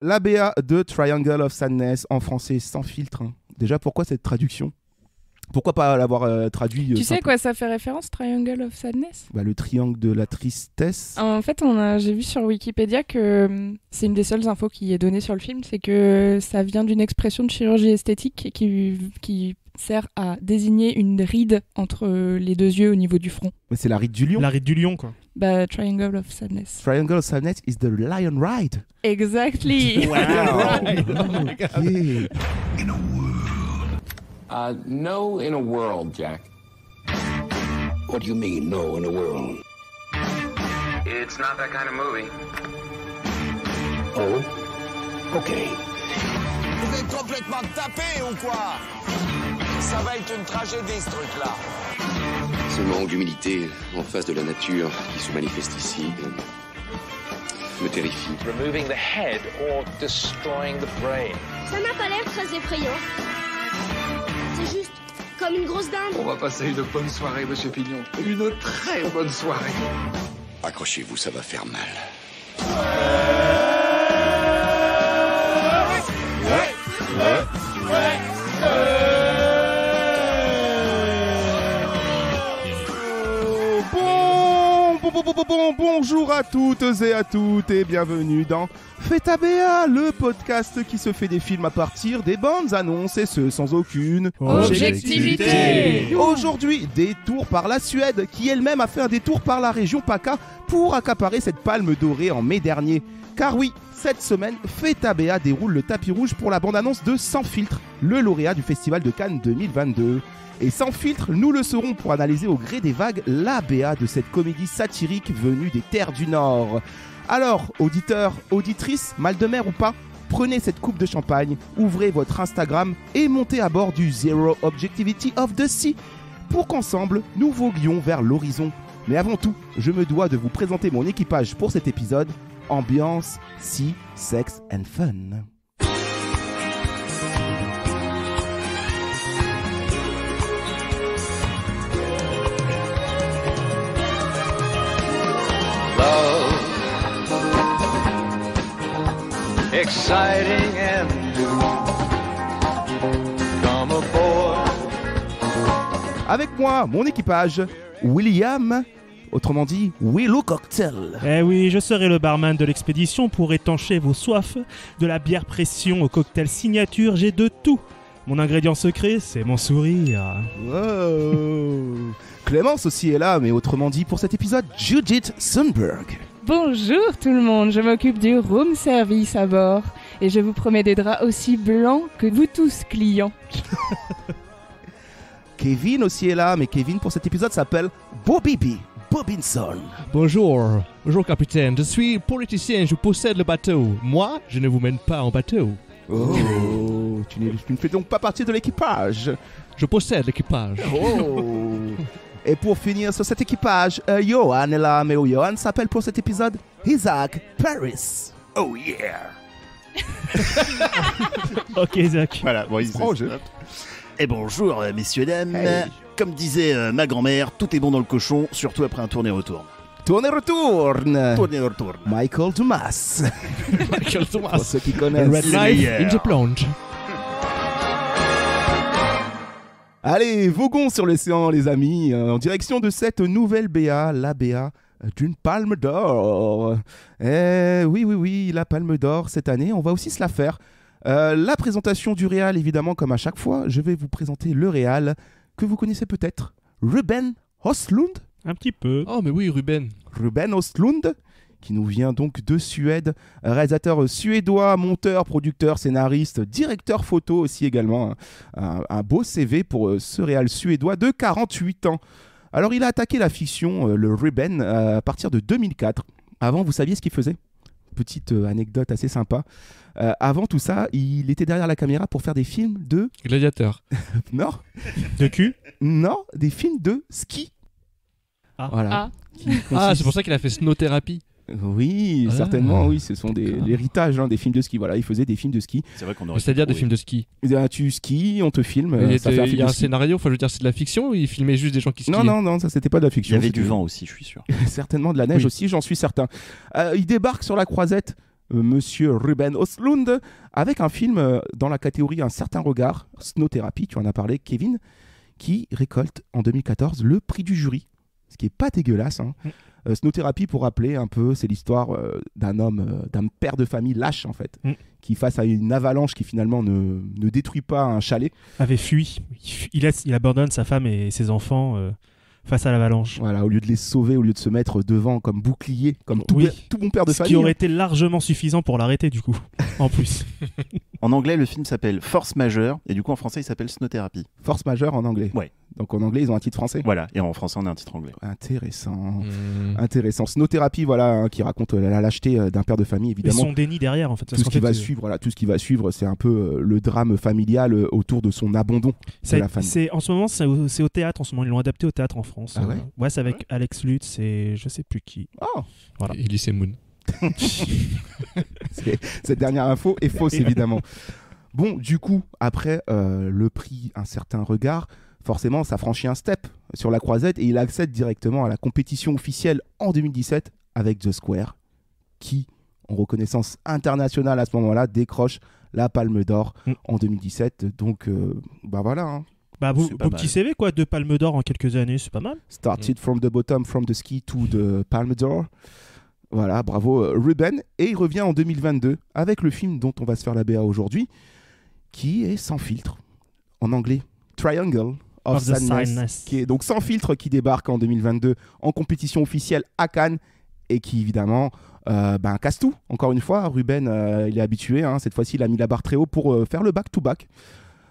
L'ABA de Triangle of Sadness, en français sans filtre. Déjà, pourquoi cette traduction ? Pourquoi pas l'avoir traduit Tu sais quoi ça fait référence, Triangle of Sadness ? Le triangle de la tristesse. En fait, j'ai vu sur Wikipédia que c'est une des seules infos qui est donnée sur le film, c'est que ça vient d'une expression de chirurgie esthétique qui sert à désigner une ride entre les deux yeux au niveau du front. Mais c'est la ride du lion. La ride du lion, quoi. Triangle of Sadness. Triangle of Sadness is the lion ride. Exactly. Wow. Okay. In a world. No, in a world, Jack. What do you mean, no, in a world? It's not that kind of movie. Oh? Okay. Vous êtes complètement tapé ou quoi? Ça va être une tragédie, ce truc-là. Ce manque d'humilité en face de la nature qui se manifeste ici me terrifie. Removing the head or destroying the brain. Ça n'a pas l'air très effrayant. C'est juste comme une grosse dinde. On va passer une bonne soirée, Monsieur Pignon. Une très bonne soirée. Accrochez-vous, ça va faire mal. Bonjour à toutes et à toutes et bienvenue dans Fête ABA, le podcast qui se fait des films à partir des bandes annonces et ce sans aucune objectivité. Aujourd'hui, détour par la Suède qui elle-même a fait un détour par la région PACA pour accaparer cette palme dorée en mai dernier. Car oui, cette semaine, Fête ABA déroule le tapis rouge pour la bande-annonce de Sans Filtre, le lauréat du Festival de Cannes 2022. Et Sans Filtre, nous le serons pour analyser au gré des vagues l'ABA de cette comédie satirique venue des terres du Nord. Alors, auditeurs, auditrices, mal de mer ou pas, prenez cette coupe de champagne, ouvrez votre Instagram et montez à bord du Zero Objectivity of the Sea pour qu'ensemble, nous voguions vers l'horizon. Mais avant tout, je me dois de vous présenter mon équipage pour cet épisode. Ambiance, sea, sex and fun. Exciting and new. Come aboard. Avec moi, mon équipage, William, autrement dit, Willow Cocktail. Eh oui, je serai le barman de l'expédition pour étancher vos soifs. De la bière pression au cocktail signature, j'ai de tout. Mon ingrédient secret, c'est mon sourire. Wow. Clémence aussi est là, mais autrement dit, pour cet épisode, Judith Sundberg. Bonjour tout le monde, je m'occupe du room service à bord et je vous promets des draps aussi blancs que vous tous clients. Kevin aussi est là, mais Kevin pour cet épisode s'appelle Bobby B. Bobinson. Bonjour capitaine, je suis politicien, je possède le bateau. Moi, je ne vous mène pas en bateau. Oh, tu ne fais donc pas partie de l'équipage. Je possède l'équipage. Oh. Et pour finir sur cet équipage, Johan est là, mais Johan s'appelle pour cet épisode Isaac Paris. Oh yeah. Ok Isaac. Voilà, bon, et bonjour messieurs dames. Hey. Comme disait ma grand-mère, tout est bon dans le cochon, surtout après un tourné-retour. Tourne-retourne. Tourné-retour. Michael Dumas. Michael Pour Thomas. ceux qui connaissent. Red knife in the plunge. Allez, voguons sur l'océan, les amis, en direction de cette nouvelle BA, la BA d'une Palme d'Or. Oui, la Palme d'Or cette année, on va aussi se la faire. La présentation du réal, évidemment, comme à chaque fois, je vais vous présenter le réal que vous connaissez peut-être, Ruben Östlund. Un petit peu. Oh mais oui, Ruben. Ruben Östlund, qui nous vient donc de Suède, réalisateur suédois, monteur, producteur, scénariste, directeur photo aussi également. Un beau CV pour ce réal suédois de 48 ans. Alors il a attaqué la fiction, le Ruben, à partir de 2004. Avant, vous saviez ce qu'il faisait ? Petite anecdote assez sympa. Avant tout ça, il était derrière la caméra pour faire des films de... Gladiateur. Non, De cul. non, des films de ski. Ah. Voilà. Ah, c'est pour ça qu'il a fait Snow-thérapie. Oui, certainement, oui. Ce sont l'héritage des films de ski. Voilà, il faisait des films de ski. C'est vrai qu'on aurait. C'est-à-dire des films de ski. Tu skis, on te filme. Il Ça fait un y film a de un ski. scénario, enfin je veux dire c'est de la fiction ou il filmait juste des gens qui skient? Non, ça c'était pas de la Il y fiction. avait c'était du vent aussi, je suis sûr. certainement de la neige Oui. aussi, j'en suis certain. Il débarque sur la croisette Monsieur Ruben Östlund, avec un film dans la catégorie Un certain regard, Snow Therapy, tu en as parlé, Kevin, qui récolte en 2014 le prix du jury, ce qui est pas dégueulasse. Hein. Snow Therapy, pour rappeler un peu, c'est l'histoire d'un homme, d'un père de famille lâche en fait, qui face à une avalanche qui finalement ne détruit pas un chalet, avait fui. Il abandonne sa femme et ses enfants face à l'avalanche. Voilà, au lieu de les sauver, au lieu de se mettre devant comme bouclier, comme tout bon père de famille. Ce qui aurait été largement suffisant pour l'arrêter du coup, en plus. En anglais, le film s'appelle Force Majeure, et du coup en français il s'appelle Snow Therapy. Force Majeure en anglais. Ouais. Donc en anglais ils ont un titre français. Voilà, et en français on a un titre anglais. Intéressant. Intéressant. Snow Therapy, voilà, hein, qui raconte la lâcheté d'un père de famille, évidemment. Et son déni derrière, en fait. Tout ce qui va suivre, voilà, tout ce qui va suivre, c'est un peu le drame familial autour de son abandon de la famille. En ce moment, c'est au théâtre. En ce moment, ils l'ont adapté au théâtre en France. Ah ouais. Ouais, c'est avec Alex Lutz et je sais plus qui. Oh. Voilà. Et Elise Moon. Cette dernière info est fausse, évidemment. Bon, du coup, après le prix Un certain regard, forcément, ça franchit un step sur la croisette et il accède directement à la compétition officielle en 2017 avec The Square, qui, en reconnaissance internationale à ce moment-là, décroche la Palme d'Or en 2017. Donc, bah voilà. Hein. Bah, beau petit CV, quoi, 2 Palmes d'Or en quelques années, c'est pas mal. Started from the bottom, from the ski to the Palme d'Or. Voilà, bravo Ruben. Et il revient en 2022 avec le film dont on va se faire la BA aujourd'hui, qui est Sans filtre, en anglais Triangle of Sadness, qui est donc Sans filtre, qui débarque en 2022 en compétition officielle à Cannes et qui évidemment casse tout. Encore une fois, Ruben il est habitué, hein, cette fois-ci il a mis la barre très haut pour faire le back-to-back.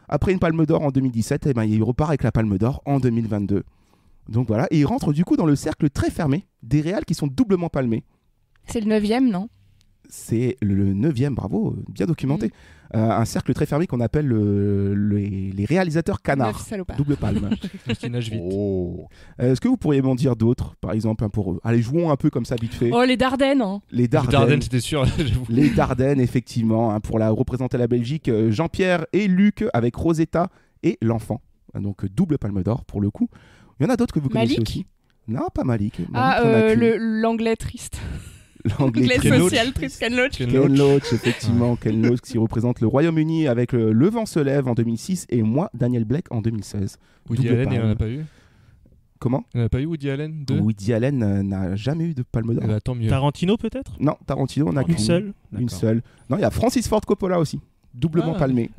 Après une Palme d'Or en 2017, il repart avec la Palme d'Or en 2022. Donc voilà, et il rentre du coup dans le cercle très fermé des réals qui sont doublement palmés. C'est le 9e, non ? C'est le 9e, bravo, bien documenté. Un cercle très fermé qu'on appelle les réalisateurs canards. Double palme. Oh. Est-ce que vous pourriez m'en dire d'autres, par exemple, hein, pour allez, jouons un peu comme ça, vite fait. Oh, les Dardennes, hein. Les Dardennes, c'était sûr. Les Dardennes, effectivement, hein, pour représenter la Belgique, Jean-Pierre et Luc avec Rosetta et l'enfant. Donc double palme d'or pour le coup. Il y en a d'autres que vous connaissez aussi. Non, pas Malik. L'anglais triste. L'anglais social triste, Ken Loach. Ken Loach, effectivement. Ken Loach qui représente le Royaume-Uni avec Le Vent se lève en 2006 et moi, Daniel Blake en 2016. Woody Allen, il n'en a pas eu. Comment ? Il n'en a pas eu Woody Allen Woody Allen n'a jamais eu de palme d'or. Tant mieux. Tarantino peut-être ? Non, Tarantino, on a une seule. Une seule. Non, il y a Francis Ford Coppola aussi. Doublement palmé.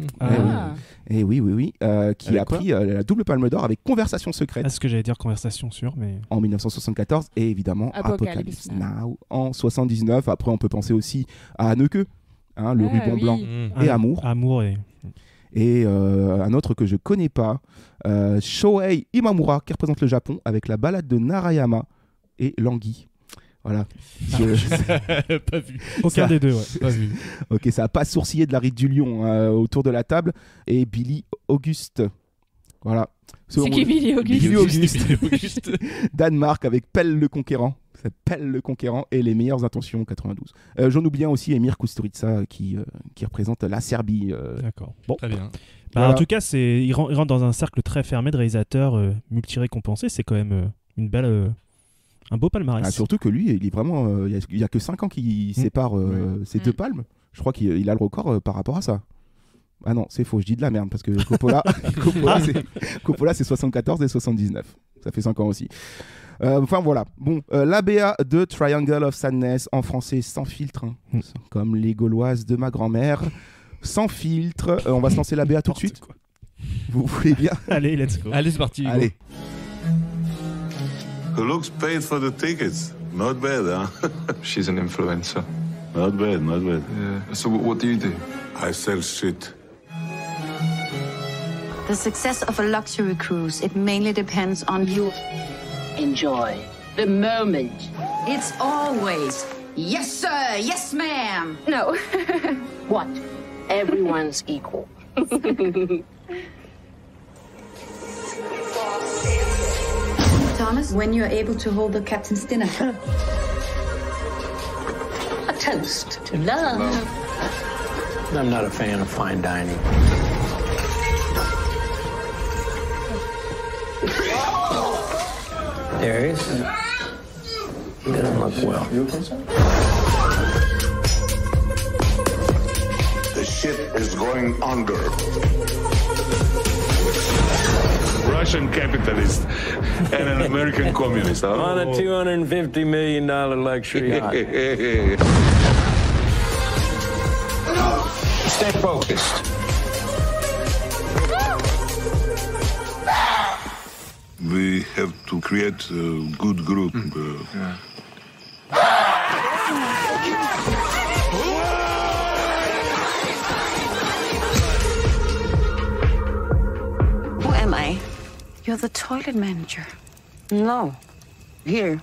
Et oui, qui a pris la double palme d'or avec Conversation secrète. C'est ce que j'allais dire, Conversation sûre, mais... En 1974, et évidemment Apocalypse Now en 79. Après, on peut penser aussi à Anneke, hein, Le ruban blanc et Amour. Et un autre que je connais pas, Shohei Imamura, qui représente le Japon, avec La balade de Narayama et L'Anguille. Voilà. Pas vu. Aucun des deux, ouais. Pas vu. Ok, ça a pas sourcillé de la ride du lion autour de la table. Et Billy Auguste. Voilà. C'est qui Billy Auguste ? Billy Auguste. Danemark avec Pelle le Conquérant. C'est Pelle le Conquérant et Les meilleures intentions 92. J'en oublie un aussi, Emir Kusturica qui représente la Serbie. D'accord. Bon. Très bien. Voilà. En tout cas, il rentre dans un cercle très fermé de réalisateurs multi-récompensés. C'est quand même une belle... un beau palmarès. Surtout que lui, il est vraiment. Il y a que 5 ans qui séparent ces deux palmes. Je crois qu'il a le record par rapport à ça. Ah non, c'est faux, je dis de la merde parce que Coppola, Coppola c'est 74 et 79. Ça fait 5 ans aussi. Enfin voilà. Bon, l'ABA de Triangle of Sadness en français sans filtre, hein. Comme les Gauloises de ma grand-mère. Sans filtre. On va se lancer l'ABA tout de suite. Quoi. Vous voulez bien ? Allez, let's go. Allez, c'est parti. Allez. Who looks paid for the tickets? Not bad, huh? She's an influencer. Not bad, not bad. Yeah. So what do you do? I sell shit. The success of a luxury cruise, it mainly depends on you. Enjoy the moment. It's always, yes sir, yes ma'am. No. What? Everyone's equal. Thomas, when you're able to hold the captain's dinner. A toast to love. I'm not a fan of fine dining. Darius? He doesn't look well. ship is going under. Russian capitalist and an American communist. Huh? On a $250 million luxury yacht. Stay focused. We have to create a good group. Who am I? You're the toilet manager. No. Here.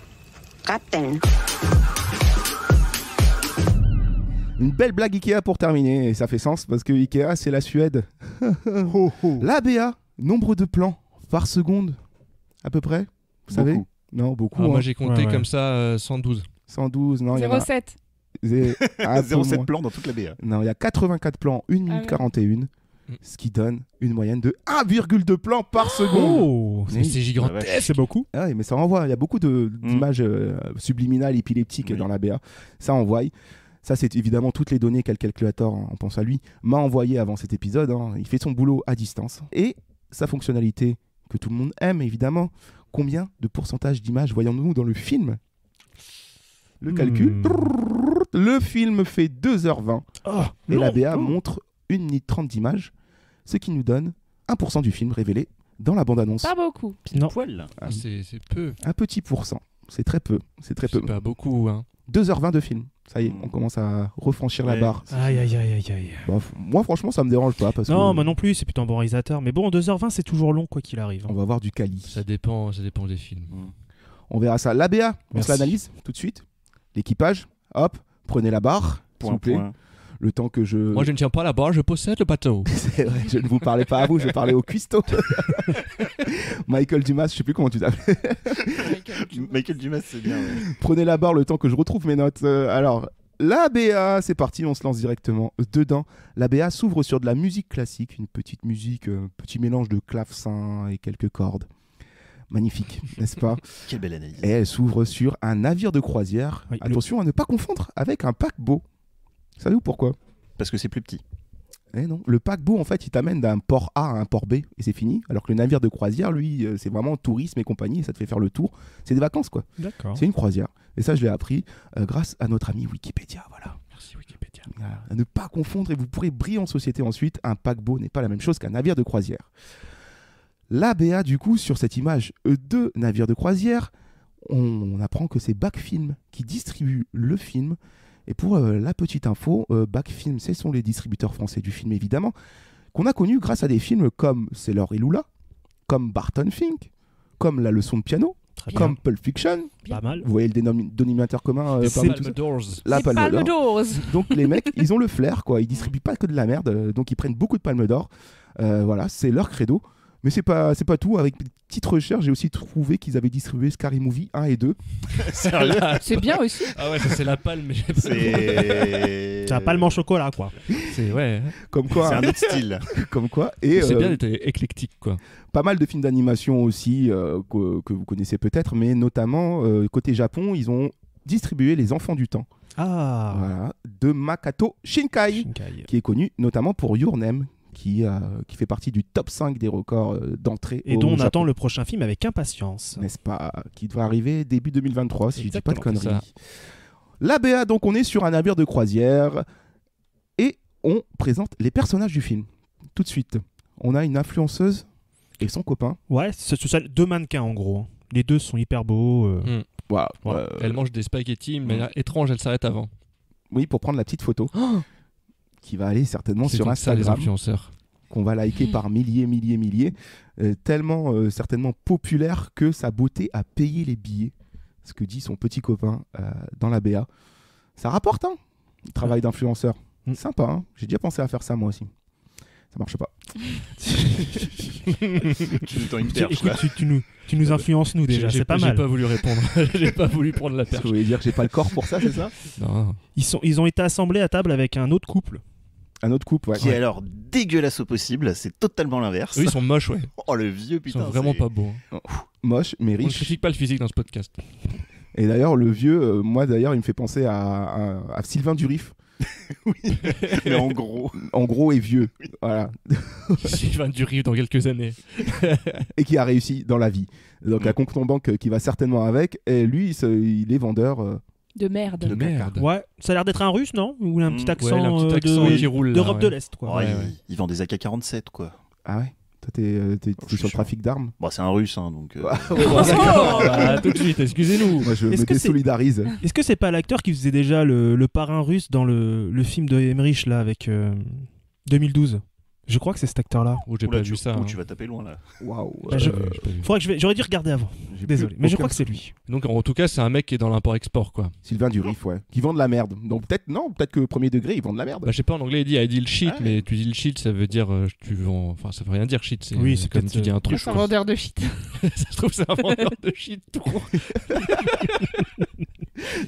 Captain. Une belle blague Ikea pour terminer, et ça fait sens parce que Ikea c'est la Suède. L'ABA, nombre de plans par seconde, à peu près, vous savez? Non, beaucoup. Moi hein. j'ai compté comme ça 112. 112, non, il y en a... 0,7. 0,7 plans dans toute la BA. Non, il y a 84 plans, 1 minute 41, ce qui donne une moyenne de 1,2 plans par seconde. Oh, c'est gigantesque. C'est beaucoup. Ah oui, mais ça envoie, il y a beaucoup d'images subliminales, épileptiques dans la BA. Ça envoie. Ça, c'est évidemment toutes les données qu'Al Calculator, on pense à lui, m'a envoyé avant cet épisode. Hein. Il fait son boulot à distance. Et sa fonctionnalité que tout le monde aime, évidemment. Combien de pourcentage d'images voyons-nous dans le film? Le calcul. Le film fait 2h20. Et la BA montre 1 minute 30 d'images, ce qui nous donne 1% du film révélé dans la bande-annonce. Pas beaucoup. Pile poil. C'est peu. Un petit pourcent. C'est très peu. C'est très peu. C'est pas beaucoup. Hein. 2h20 de film. Ça y est, on commence à refranchir la barre. Aïe, aïe, aïe, aïe, aïe. Bon, moi, franchement, ça me dérange pas. Parce Non, que moi non plus, c'est plutôt un bon réalisateur. Mais bon, 2h20, c'est toujours long, quoi qu'il arrive. on va voir du quali. Ça dépend des films. On verra ça. L'ABA, on Merci. se l'analyse tout de suite. L'équipage, hop, prenez la barre, s'il vous plaît. Le temps que je... Moi je ne tiens pas la barre, je possède le bateau. C'est vrai, je ne vous parlais pas à vous, je parlais au cuistot. Michael Dumas, je sais plus comment tu t'appelles. Michael Dumas, c'est bien. Ouais. Prenez la barre le temps que je retrouve mes notes. Alors, l'ABA, c'est parti, on se lance directement dedans. L'ABA s'ouvre sur de la musique classique, une petite musique, petit mélange de clavecin et quelques cordes. Magnifique, n'est-ce pas? Quelle belle analyse. Et elle s'ouvre sur un navire de croisière. Oui, Attention à ne pas confondre avec un paquebot. Savez-vous pourquoi? Parce que c'est plus petit. Eh non, le paquebot, en fait, il t'amène d'un port A à un port B et c'est fini. Alors que le navire de croisière, lui, c'est vraiment tourisme et compagnie, et ça te fait faire le tour. C'est des vacances, quoi. D'accord. C'est une croisière. Et ça, je l'ai appris grâce à notre ami Wikipédia. Voilà. Merci Wikipédia. Voilà. À ne pas confondre et vous pourrez briller en société ensuite. Un paquebot n'est pas la même chose qu'un navire de croisière. L'ABA, du coup, sur cette image de navire de croisière, on apprend que c'est Backfilm qui distribue le film. Et pour la petite info, Backfilm, ce sont les distributeurs français du film, évidemment, qu'on a connus grâce à des films comme Sailor et Lula, comme Barton Fink, comme La leçon de piano, comme Pulp Fiction. Pas mal. Vous voyez le dénominateur commun C'est parmi tout ça. Palme d'Ors. La Les Palme Palmes d'Or. d'Or. Donc les mecs, ils ont le flair, quoi. Ils distribuent pas que de la merde, donc ils prennent beaucoup de palmes d'or. Voilà, c'est leur credo. Mais c'est pas tout. Avec une petite recherche, j'ai aussi trouvé qu'ils avaient distribué Scary Movie 1 et 2. Sérieux? C'est bien aussi. Ah ouais, ça c'est la palme. Mais C'est Ça a pas le manche chocolat, quoi. c'est ouais. Comme quoi. C'est un autre style. Comme quoi. Et C'est bien d'être éclectique quoi. pas mal de films d'animation aussi que vous connaissez peut-être, mais notamment côté Japon, ils ont distribué Les Enfants du Temps. Ah. Voilà, de Makoto Shinkai, Shinkai. qui est connu notamment pour Your Name, qui fait partie du top 5 des records d'entrée Et au dont on Japon. attend le prochain film avec impatience. N'est-ce pas? Qui devrait arriver début 2023, si je dis pas de Exactement, c'est conneries. L'ABA, donc on est sur un navire de croisière et on présente les personnages du film. Tout de suite, on a une influenceuse et son copain. Ouais, ce sont deux mannequins en gros. Les deux sont hyper beaux. Waouh, Ouais. Elle mange des spaghettis, mais étrange, elle s'arrête avant. oui, pour prendre la petite photo. Qui va aller certainement C'est sur donc ça, les Instagram, influenceurs. qu'on va liker par milliers, tellement certainement populaire que sa beauté a payé les billets, ce que dit son petit copain dans la BA. Ça rapporte, hein, le travail d'influenceur. Sympa, hein. J'ai déjà pensé à faire ça moi aussi. Ça marche pas. Tu nous tends une perche, Écoute, quoi. tu nous influences nous déjà, c'est pas mal. J'ai pas voulu répondre. J'ai pas voulu prendre la perche. Vous voulez dire que j'ai pas le corps pour ça, c'est ça? Non. Ils ont été assemblés à table avec un autre couple. Un autre couple, ouais. Qui est alors dégueulasse au possible, c'est totalement l'inverse. Eux, ils sont moches, ouais. Oh le vieux Ils putain. sont vraiment c'est- pas beaux. Moche, mais On ne riche. critique pas le physique dans ce podcast. Et d'ailleurs, le vieux, moi d'ailleurs, il me fait penser à Sylvain Durif. Mais en gros. En gros et vieux. Voilà. Sylvain Durieux dans quelques années. Et qui a réussi dans la vie. Donc un compte en banque qui va certainement avec. Et lui, il est vendeur. De merde. De merde. Ouais, ça a l'air d'être un russe, non? Ou un petit accent, il a un petit accent qui roule, d'Europe là, de l'Est, quoi. Ouais, il vend des AK-47, quoi. Ah ouais? Toi, t'es sur le trafic d'armes? Bon, c'est un russe, hein, donc. Bah, tout de suite, excusez-nous. Moi, je me désolidarise. Est-ce que c'est pas l'acteur qui faisait déjà le parrain russe dans le film de Emmerich, là, avec 2012? Je crois que c'est cet acteur-là. J'ai pas vu ça. Tu vas taper loin, là. Waouh. J'aurais dû regarder avant. Désolé, mais je crois que c'est lui. Donc en tout cas, c'est un mec qui est dans l'import-export, quoi. Sylvain Durif, ouais. Qui vend de la merde. Donc peut-être que premier degré, ils vendent de la merde. Bah, je sais pas, en anglais, il dit I deal shit, mais tu dis le shit, ça veut dire tu vends. Enfin, ça veut rien dire shit. Oui, c'est comme tu dis un truc. C'est un vendeur de shit. Ça se trouve, c'est un vendeur de shit tout court.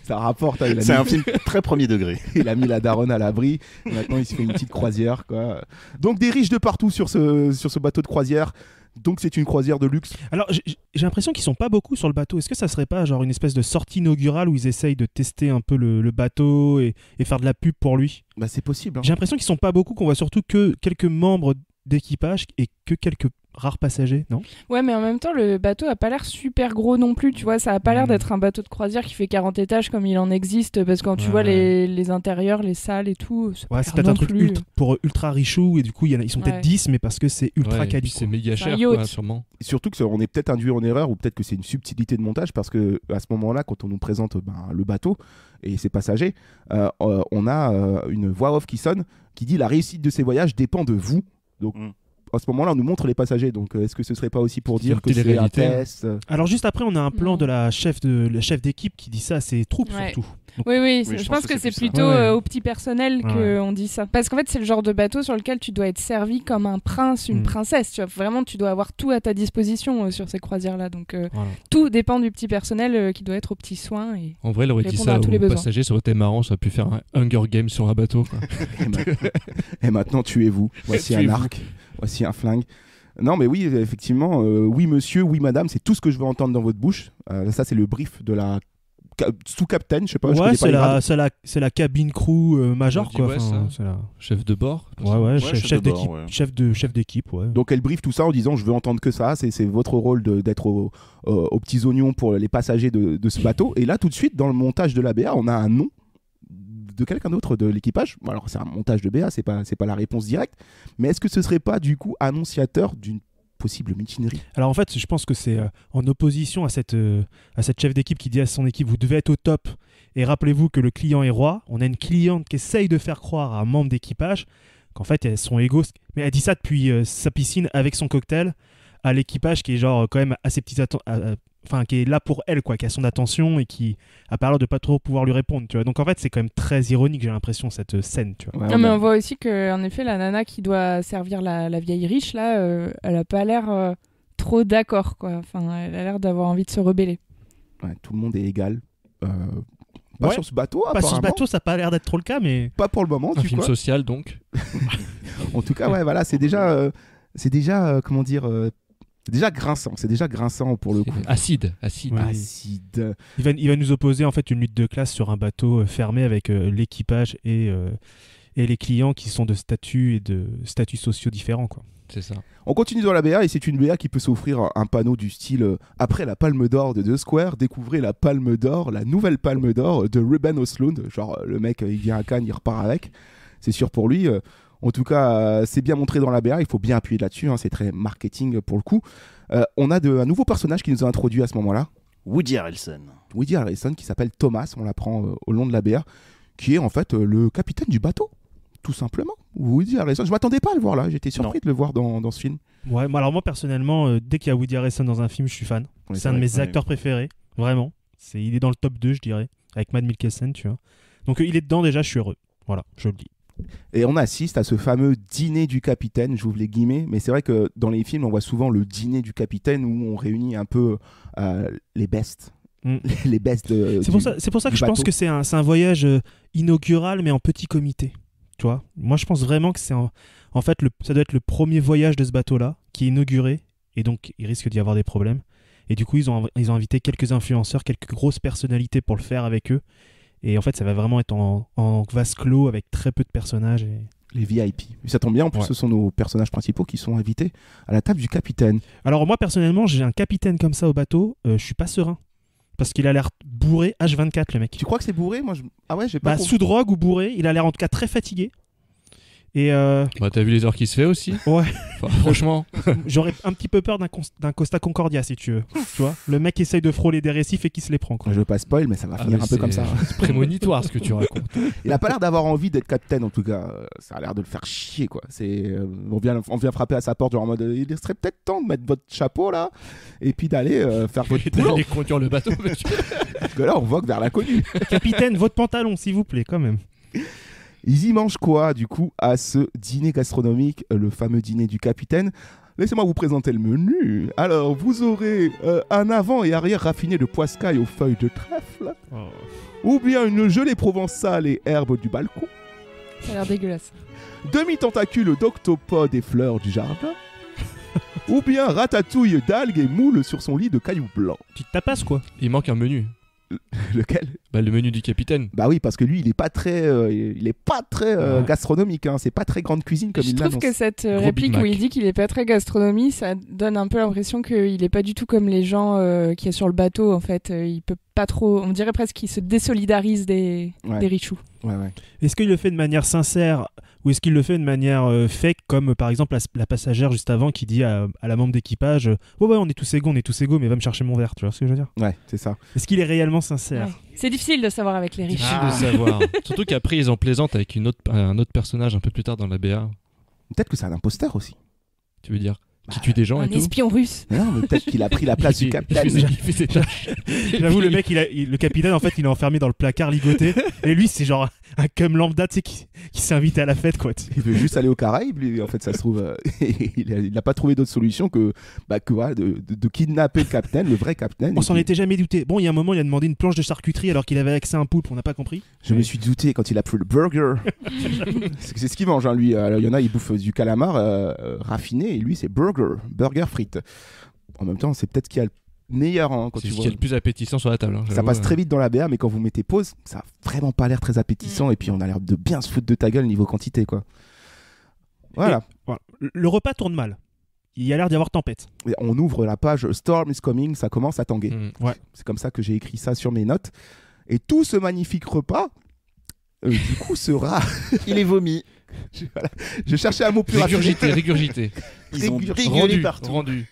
Ça rapporte. C'est un film très premier degré. Il a mis la daronne à l'abri. Maintenant, il se fait une petite croisière, quoi. Donc des riches de partout sur ce bateau de croisière. Donc c'est une croisière de luxe. Alors j'ai l'impression qu'ils sont pas beaucoup sur le bateau. Est-ce que ça serait pas genre une espèce de sortie inaugurale où ils essayent de tester un peu le bateau et faire de la pub pour lui? Bah c'est possible. Hein. J'ai l'impression qu'ils sont pas beaucoup, qu'on voit surtout que quelques membres d'équipage et que quelques rares passagers, non? Ouais, mais en même temps, le bateau a pas l'air super gros non plus, tu vois, ça a pas l'air d'être un bateau de croisière qui fait 40 étages comme il en existe, parce que quand tu vois les intérieurs, les salles et tout, c'est peut-être un truc pour ultra richou, et du coup, ils sont peut-être 10, mais parce que c'est ultra quali. C'est méga cher, quoi, sûrement. Surtout qu'on est peut-être induit en erreur, ou peut-être que c'est une subtilité de montage, parce que à ce moment-là, quand on nous présente le bateau et ses passagers, on a une voix off qui sonne, qui dit « La réussite de ces voyages dépend de vous ». Donc, à ce moment-là, on nous montre les passagers. Donc, est-ce que ce serait pas aussi pour dire que c'est un test? Alors, juste après, on a un plan de la chef d'équipe qui dit ça à ses troupes, surtout. Donc, oui, je pense que c'est plutôt au petit personnel qu'on dit ça. Parce qu'en fait, c'est le genre de bateau sur lequel tu dois être servi comme un prince, une princesse. Tu vois. Vraiment, tu dois avoir tout à ta disposition sur ces croisières-là. Donc, tout dépend du petit personnel qui doit être aux petits soins. Et en vrai, il aurait dit ça aux passagers, ça aurait été marrant. Ça aurait pu faire un Hunger Games sur un bateau. Quoi. Et maintenant, tuez-vous. Voici un arc. Voici un flingue. Non, mais oui, effectivement, oui monsieur, oui madame, c'est tout ce que je veux entendre dans votre bouche. Ça, c'est le brief de la sous-capitaine, je sais pas. Ouais, c'est la cabine crew major, quoi. C'est la chef de bord. Chef d'équipe. Chef d'équipe, ouais. Donc elle briefe tout ça en disant je veux entendre que ça. C'est votre rôle d'être aux petits oignons pour les passagers de ce bateau. Et là, tout de suite, dans le montage de la BA, on a un nom de quelqu'un d'autre de l'équipage. Alors c'est un montage de BA, c'est pas la réponse directe, mais est-ce que ce serait pas du coup annonciateur d'une possible mutinerie? Alors en fait, je pense que c'est en opposition à cette chef d'équipe qui dit à son équipe vous devez être au top et rappelez-vous que le client est roi. On a une cliente qui essaye de faire croire à un membre d'équipage qu'en fait elles sont égaux, mais elle dit ça depuis sa piscine avec son cocktail à l'équipage qui est genre quand même assez petit qui est là pour elle, quoi, qui a son attention et qui a pas l'air de pas trop pouvoir lui répondre, tu vois. Donc en fait, c'est quand même très ironique, j'ai l'impression, cette scène, tu vois. Ouais, mais on voit aussi que, en effet, la nana qui doit servir la vieille riche, là, elle a pas l'air trop d'accord, quoi. Enfin, elle a l'air d'avoir envie de se rebeller. Ouais, tout le monde est égal. Pas sur ce bateau, apparemment. Pas sur ce bateau, ça a pas l'air d'être trop le cas, mais... Pas pour le moment, un film social, donc. En tout cas, ouais, voilà, c'est déjà comment dire... C'est déjà grinçant pour le coup. Acide. Ouais. Acide. Il va nous opposer en fait une lutte de classe sur un bateau fermé avec l'équipage et les clients qui sont de statuts sociaux différents, quoi. C'est ça. On continue dans la BA et c'est une BA qui peut s'offrir un panneau du style après la Palme d'Or de The Square, découvrez la Palme d'Or, la nouvelle Palme d'Or de Ruben Östlund. Genre le mec il vient à Cannes, il repart avec. C'est sûr pour lui. En tout cas, c'est bien montré dans la BA, il faut bien appuyer là-dessus, hein, c'est très marketing pour le coup. On a un nouveau personnage qui nous a introduit à ce moment-là. Woody Harrelson. Woody Harrelson qui s'appelle Thomas, on l'apprend au long de la BA, qui est en fait le capitaine du bateau, tout simplement. Woody Harrelson, je m'attendais pas à le voir là, j'étais surpris de le voir dans ce film. Ouais, alors moi personnellement, dès qu'il y a Woody Harrelson dans un film, je suis fan. Ouais, c'est un de mes acteurs préférés, vraiment. Il est dans le top 2, je dirais, avec Mads Mikkelsen, tu vois. Donc il est dedans déjà, je suis heureux. Voilà, je le dis. Et on assiste à ce fameux dîner du capitaine, j'ouvre les guillemets, mais c'est vrai que dans les films, on voit souvent le dîner du capitaine où on réunit un peu les bestes. Les bestes c'est pour ça que je pense que c'est un voyage inaugural, mais en petit comité. Tu vois, moi, je pense vraiment que c'est en fait, ça doit être le premier voyage de ce bateau-là qui est inauguré, et donc il risque d'y avoir des problèmes. Et du coup, ils ont invité quelques influenceurs, quelques grosses personnalités pour le faire avec eux. Et en fait, ça va vraiment être en vase clos avec très peu de personnages. Les VIP. Et ça tombe bien, en plus, ce sont nos personnages principaux qui sont invités à la table du capitaine. Alors moi, personnellement, j'ai un capitaine comme ça au bateau, je suis pas serein. Parce qu'il a l'air bourré H24, le mec. Tu crois que c'est bourré? Moi, Ah ouais, j'ai pas compris. Sous drogue ou bourré, il a l'air en tout cas très fatigué. Et t'as vu les heures qu'il se fait aussi? Ouais. Enfin, franchement. J'aurais un petit peu peur d'un Costa Concordia, si tu veux. Tu vois, le mec essaye de frôler des récifs et qui se les prend, quoi. Je veux pas spoil, mais ça va finir un peu comme ça. C'est prémonitoire ce que tu racontes. Il a pas l'air d'avoir envie d'être capitaine, en tout cas. Ça a l'air de le faire chier, quoi. On vient frapper à sa porte, genre en mode il serait peut-être temps de mettre votre chapeau là, et puis d'aller faire votre boulot. D'aller conduire le bateau, monsieur. Parce que là, on vogue vers l'inconnu. Capitaine, votre pantalon, s'il vous plaît, quand même. Ils y mangent quoi, du coup, à ce dîner gastronomique, le fameux dîner du capitaine? Laissez-moi vous présenter le menu. Alors, vous aurez un avant et arrière raffiné de poiscaille aux feuilles de trèfle, ou bien une gelée provençale et herbes du balcon. Ça a l'air dégueulasse. Demi-tentacule d'octopode et fleurs du jardin, ou bien ratatouille d'algues et moules sur son lit de cailloux blancs. Petite tapas, quoi. Il manque un menu. Lequel? Le menu du capitaine. Bah oui, parce que lui, il est pas très gastronomique. Hein. C'est pas très grande cuisine comme il l'annonce. Je trouve que cette réplique où il dit qu'il est pas très gastronomie, ça donne un peu l'impression qu'il est pas du tout comme les gens qui est sur le bateau. En fait, il peut pas trop. On dirait presque qu'il se désolidarise des richoux. Ouais. Est-ce qu'il le fait de manière sincère ou est-ce qu'il le fait de manière fake, comme par exemple la passagère juste avant qui dit à la membre d'équipage ouais, on est tous égaux, mais va me chercher mon verre, tu vois ce que je veux dire? Ouais, c'est ça. Est-ce qu'il est réellement sincère? C'est difficile de savoir avec les riches. Difficile de savoir. Surtout qu'après, ils en plaisantent avec un autre personnage un peu plus tard dans la BA. Peut-être que c'est un imposteur aussi. Tu veux dire qui tue des gens et tout. Un espion russe. Non, mais peut-être qu'il a pris la place du capitaine. J'avoue, le mec, le capitaine, en fait, il est enfermé dans le placard ligoté. Et lui, c'est genre un cum lambda, tu sais, qui s'est invité à la fête, quoi. Il veut juste aller aux Caraïbes, lui. En fait, ça se trouve, il n'a pas trouvé d'autre solution que voilà, de kidnapper le capitaine, le vrai capitaine. On s'en était jamais douté. Bon, il y a un moment, il a demandé une planche de charcuterie alors qu'il avait accès à un poulpe, on n'a pas compris. Je me suis douté quand il a pris le burger. C'est ce qu'il mange, hein, lui. Il y en a, il bouffe du calamar raffiné, et lui, c'est burger frites. En même temps, c'est peut-être ce qu'il y a le meilleur. Hein, c'est ce qui est le plus appétissant sur la table. Hein, ça passe très vite dans la BA, mais quand vous mettez pause, ça a vraiment pas l'air très appétissant. Et puis on a l'air de bien se foutre de ta gueule niveau quantité, quoi. Voilà. Le repas tourne mal. Il y a l'air d'y avoir tempête. Et on ouvre la page Storm is coming, ça commence à tanguer. Ouais. C'est comme ça que j'ai écrit ça sur mes notes. Et tout ce magnifique repas, du coup, sera. Il est vomi. Je cherchais un mot plus régurgité. Ils ont dégueulé partout. Rendu.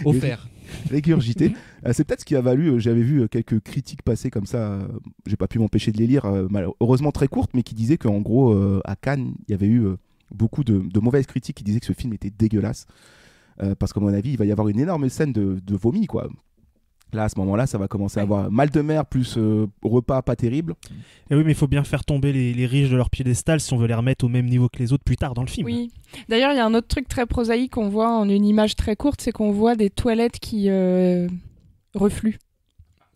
Offert. Régurgité. C'est peut-être ce qui a valu. J'avais vu quelques critiques passer comme ça. J'ai pas pu m'empêcher de les lire. Heureusement très courtes, mais qui disaient qu'en gros, à Cannes, il y avait eu beaucoup de mauvaises critiques qui disaient que ce film était dégueulasse. Parce qu'à mon avis, il va y avoir une énorme scène de vomi, quoi. Là, à ce moment-là, ça va commencer à avoir mal de mer plus repas pas terrible. Et oui, mais il faut bien faire tomber les riches de leur piédestal si on veut les remettre au même niveau que les autres plus tard dans le film. Oui. D'ailleurs, il y a un autre truc très prosaïque qu'on voit en une image très courte, c'est qu'on voit des toilettes qui refluent.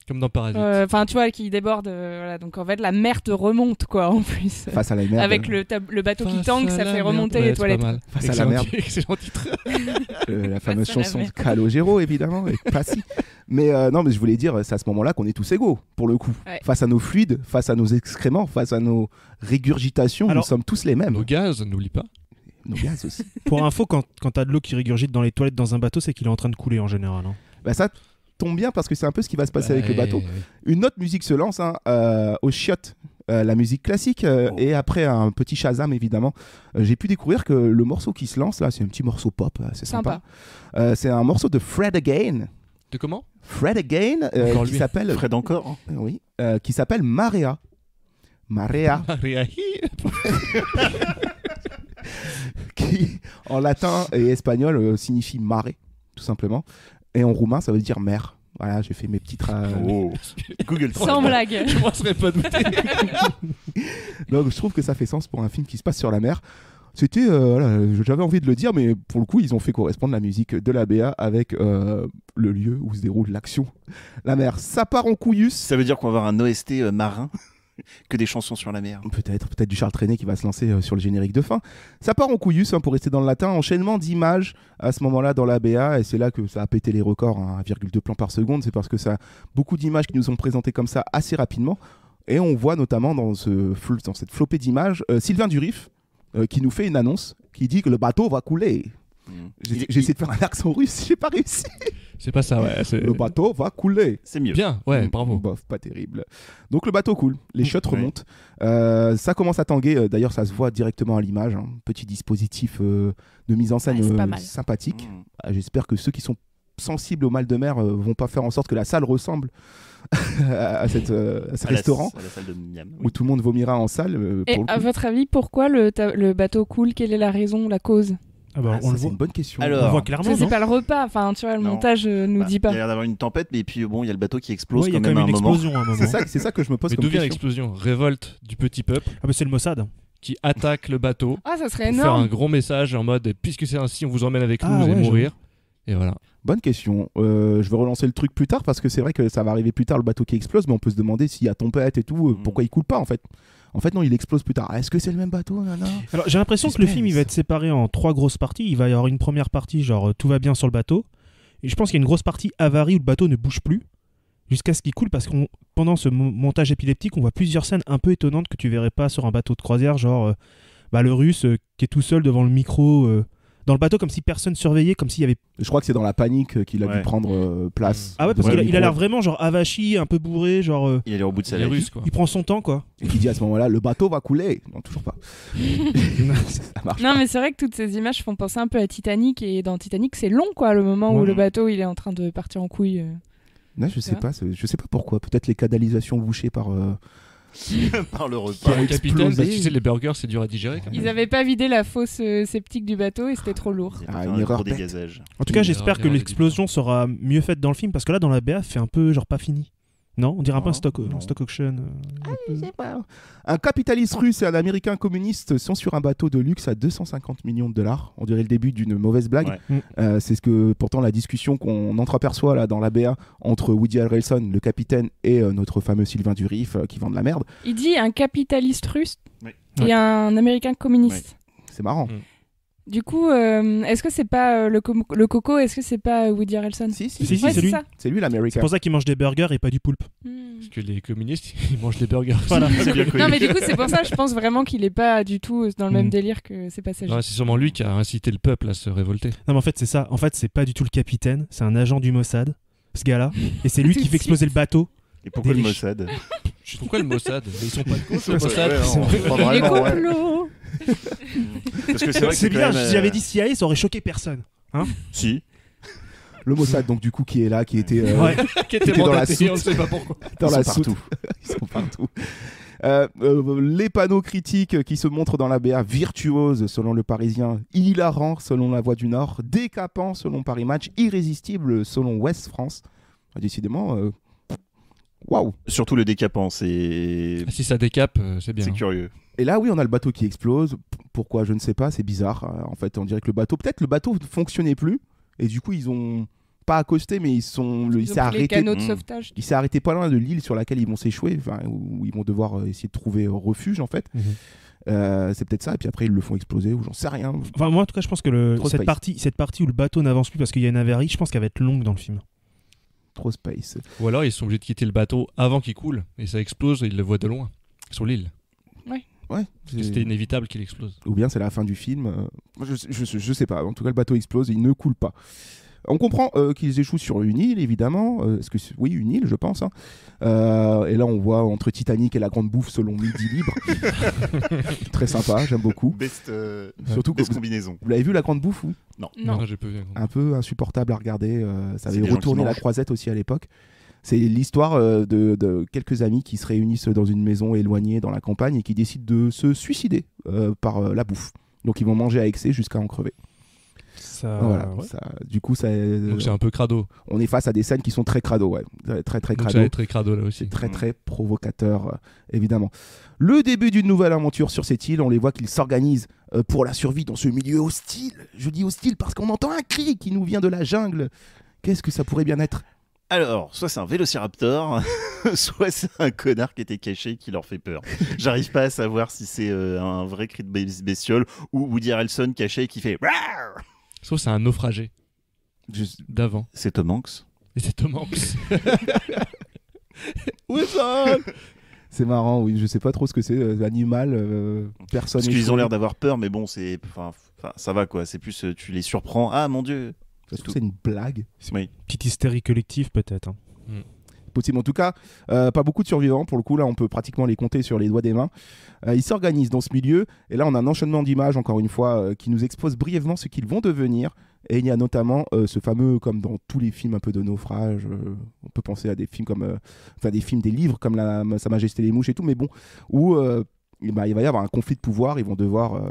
Comme dans Parasite. Enfin, tu vois, qui déborde. Voilà. Donc, en fait, la mer te remonte, quoi, en plus. Face à la mer. Avec le bateau qui tangue, ça fait remonter les toilettes. Face à la mer. Excellent titre. La fameuse chanson de Calogero, évidemment, et Passy. Mais non, mais je voulais dire, c'est à ce moment-là qu'on est tous égaux, pour le coup. Ouais. Face à nos fluides, face à nos excréments, face à nos régurgitations, nous sommes tous les mêmes. Nos gaz, n'oublie pas. Nos gaz aussi. Pour info, quand t'as de l'eau qui régurgite dans les toilettes dans un bateau, c'est qu'il est en train de couler en général. Hein. Bah ça tombe bien parce que c'est un peu ce qui va se passer avec le bateau. Une autre musique se lance au chiottes, la musique classique, et après un petit Shazam évidemment. J'ai pu découvrir que le morceau qui se lance là, c'est un petit morceau pop, c'est sympa. C'est un morceau de Fred Again. De comment? Fred Again, qui s'appelle Fred encore. Hein. Oui, qui s'appelle Marea. Marea. Qui en latin et espagnol signifie marée, tout simplement. Et en roumain, ça veut dire mer. Voilà, j'ai fait mes petites. Google. Sans blague. Je ne serais pas douté. Donc, je trouve que ça fait sens pour un film qui se passe sur la mer. C'était, j'avais envie de le dire, mais pour le coup, ils ont fait correspondre la musique de la BA avec le lieu où se déroule l'action. La mer, ça part en couillus. Ça veut dire qu'on va avoir un OST marin. Que des chansons sur la mer. Peut-être du Charles Trenet qui va se lancer sur le générique de fin. Ça part en couillus, pour rester dans le latin. Enchaînement d'images à ce moment-là dans la BA, et c'est là que ça a pété les records, 1,2 plans par seconde. C'est parce que ça a beaucoup d'images qui nous ont présentées comme ça assez rapidement. Et on voit notamment dans cette flopée d'images Sylvain Durif qui nous fait une annonce qui dit que le bateau va couler. J'ai essayé de faire un accent russe, j'ai pas réussi. C'est pas ça, ouais. Le bateau va couler. C'est mieux. Bien, ouais, bravo. Bof, pas terrible. Donc le bateau coule, les shots remontent. Ça commence à tanguer, d'ailleurs ça se voit directement à l'image. Hein. Petit dispositif de mise en scène sympathique. J'espère que ceux qui sont sensibles au mal de mer vont pas faire en sorte que la salle ressemble à ce restaurant à la salle de Miam, où tout le monde vomira en salle. Et à votre avis, pourquoi le bateau coule? Quelle est la raison, la cause? On le voit. C'est une bonne question. Alors, on voit clairement. Ça, c'est pas le repas. Enfin, tu vois, le montage nous dit pas. Il y a l'air d'avoir une tempête, mais puis bon, il y a le bateau qui explose il y quand a même à un une moment. explosion à un moment. C'est ça que je me pose Mais comme d'où vient question. l'explosion? Révolte du petit peuple. Ah, bah c'est le Mossad. Qui attaque le bateau. Ah, ça serait pour faire un énorme. gros message en mode puisque c'est ainsi, on vous emmène avec nous, Ah, vous allez ouais, mourir. Et voilà. Bonne question. Je vais relancer le truc plus tard parce que c'est vrai que ça va arriver plus tard le bateau qui explose, mais on peut se demander s'il y a tempête et tout, pourquoi il coule pas en fait. En fait non, il explose plus tard. Est-ce que c'est le même bateau? Alors j'ai l'impression que le film il va être séparé en 3 grosses parties. Il va y avoir une première partie genre tout va bien sur le bateau. Et je pense qu'il y a une grosse partie avarie où le bateau ne bouge plus jusqu'à ce qu'il coule parce que pendant ce montage épileptique, on voit plusieurs scènes un peu étonnantes que tu verrais pas sur un bateau de croisière, genre le russe qui est tout seul devant le micro dans le bateau comme si personne surveillait, comme s'il y avait... Je crois que c'est dans la panique qu'il a dû prendre place. Ah ouais, parce qu'il a l'air vraiment genre avachi, un peu bourré, genre... Il a l'air au bout de sa life. Russe, quoi. Il prend son temps, quoi. Et qui dit à ce moment-là, le bateau va couler. Non, toujours pas. Ça marche Non, pas. mais c'est vrai que toutes ces images font penser un peu à Titanic. Et dans Titanic, c'est long, quoi, le moment où le bateau il est en train de partir en couille. Ouais, je sais pas pourquoi. Peut-être les canalisations bouchées par... par le repas. Le capitaine, parce que tu sais, les burgers, c'est dur à digérer. Quand même. Ils avaient pas vidé la fosse sceptique du bateau et c'était trop lourd. Une erreur bête. dégazage. En tout cas, j'espère que l'explosion sera mieux faite dans le film parce que là, dans la BA, fait un peu genre pas fini. Non, on dirait un peu un stock auction. Je sais pas. Un capitaliste russe et un américain communiste sont sur un bateau de luxe à 250 millions de dollars. On dirait le début d'une mauvaise blague. Ouais. C'est ce que pourtant la discussion qu'on entreaperçoit là dans la BA entre Woody Harrelson, le capitaine, et notre fameux Sylvain Durif qui vend de la merde. Il dit un capitaliste russe et un américain communiste. C'est marrant. Du coup, est-ce que c'est pas le coco? Est-ce que c'est pas Woody Harrelson? Si, Ouais, c'est lui. C'est lui l'américain. C'est pour ça qu'il mange des burgers et pas du poulpe. Parce que les communistes, ils mangent des burgers. Voilà. C'est bien connu. Non, mais du coup, c'est pour ça, je pense vraiment qu'il est pas du tout dans le même délire que ses passagers. Ouais, c'est sûrement lui qui a incité le peuple à se révolter. Non, mais en fait, c'est ça. En fait, c'est pas du tout le capitaine. C'est un agent du Mossad, ce gars-là. Et c'est lui qui fait exploser le bateau. Et pourquoi le Mossad? Pourquoi le Mossad? Ils sont pas de gauche, le Ouais, Mossad. Les complots. Parce que c'est vrai que C'est bien, quand même, si j'avais dit CIA, ça aurait choqué personne. Hein? Si. Le Mossad, donc du coup, qui est là, qui était, qui était dans la mandaté, soute. on ne sait pas pourquoi. Dans la Ils sont soute. partout. Ils sont partout. Les panneaux critiques qui se montrent dans la BA, virtuose selon le Parisien, hilarant selon la Voix du Nord, décapant selon Paris Match, irrésistible selon Ouest France. Décidément, waouh. Surtout le décapant, c'est. Si ça décape, c'est bien. C'est curieux. Et là, oui, on a le bateau qui explose. Pourquoi? Je ne sais pas, c'est bizarre. En fait, on dirait que peut-être le bateau ne fonctionnait plus. Et du coup, ils ont pas accosté, mais il s'est arrêté. Les canaux de sauvetage. Il s'est arrêté pas loin de l'île sur laquelle ils vont s'échouer, où ils vont devoir essayer de trouver refuge, en fait. C'est peut-être ça. Et puis après, ils le font exploser, ou j'en sais rien. Enfin, moi, en tout cas, je pense que Trop cette partie où le bateau n'avance plus parce qu'il y a une avarie, je pense qu'elle va être longue dans le film. Trop space. Ou alors ils sont obligés de quitter le bateau avant qu'il coule et ça explose et ils le voient de loin sur l'île. Ouais. C'était inévitable qu'il explose. Ou bien c'est la fin du film. Je sais pas. En tout cas, le bateau explose et il ne coule pas. On comprend qu'ils échouent sur une île, évidemment. Oui, une île, je pense. Hein. Et là, on voit entre Titanic et la Grande Bouffe selon Midi Libre. Très sympa, j'aime beaucoup. Surtout best combinaison. Vous l'avez vu, la Grande Bouffe ou Non, j'ai pas vu. Un peu insupportable à regarder. Ça C'est avait des gens retourné qui la mangent. Croisette aussi à l'époque. C'est l'histoire de quelques amis qui se réunissent dans une maison éloignée dans la campagne et qui décident de se suicider par la bouffe. Donc ils vont manger à excès jusqu'à en crever. Voilà, du coup, donc c'est un peu crado. On est face à des scènes qui sont très crado, ouais. Très Donc crado. ça va être très crado là aussi. C'est très provocateur, évidemment. Le début d'une nouvelle aventure sur cette île, on les voit qu'ils s'organisent pour la survie dans ce milieu hostile. Je dis hostile parce qu'on entend un cri qui nous vient de la jungle. Qu'est-ce que ça pourrait bien être? Alors, soit c'est un vélociraptor, soit c'est un connard qui était caché qui leur fait peur. J'arrive pas à savoir si c'est un vrai cri de bestiole ou Woody Harrelson caché qui fait. Sauf c'est un naufragé d'avant. C'est Tom Hanks. Et c'est Tom Hanks. Wilson. C'est marrant, oui, je sais pas trop ce que c'est, animal, personne. Parce qu'ils ont l'air d'avoir peur, mais bon, c'est, enfin, ça va quoi. C'est plus, tu les surprends. Ah mon Dieu. C'est une blague. Oui. Petite hystérie collective peut-être. Hein. Possible. En tout cas, pas beaucoup de survivants. Pour le coup, là, on peut pratiquement les compter sur les doigts des mains. Ils s'organisent dans ce milieu. Et là, on a un enchaînement d'images, encore une fois, qui nous expose brièvement ce qu'ils vont devenir. Et il y a notamment ce fameux, comme dans tous les films un peu de naufrage, on peut penser à des films comme, des livres comme Sa Majesté les Mouches et tout, mais bon, où il va y avoir un conflit de pouvoir. Ils vont devoir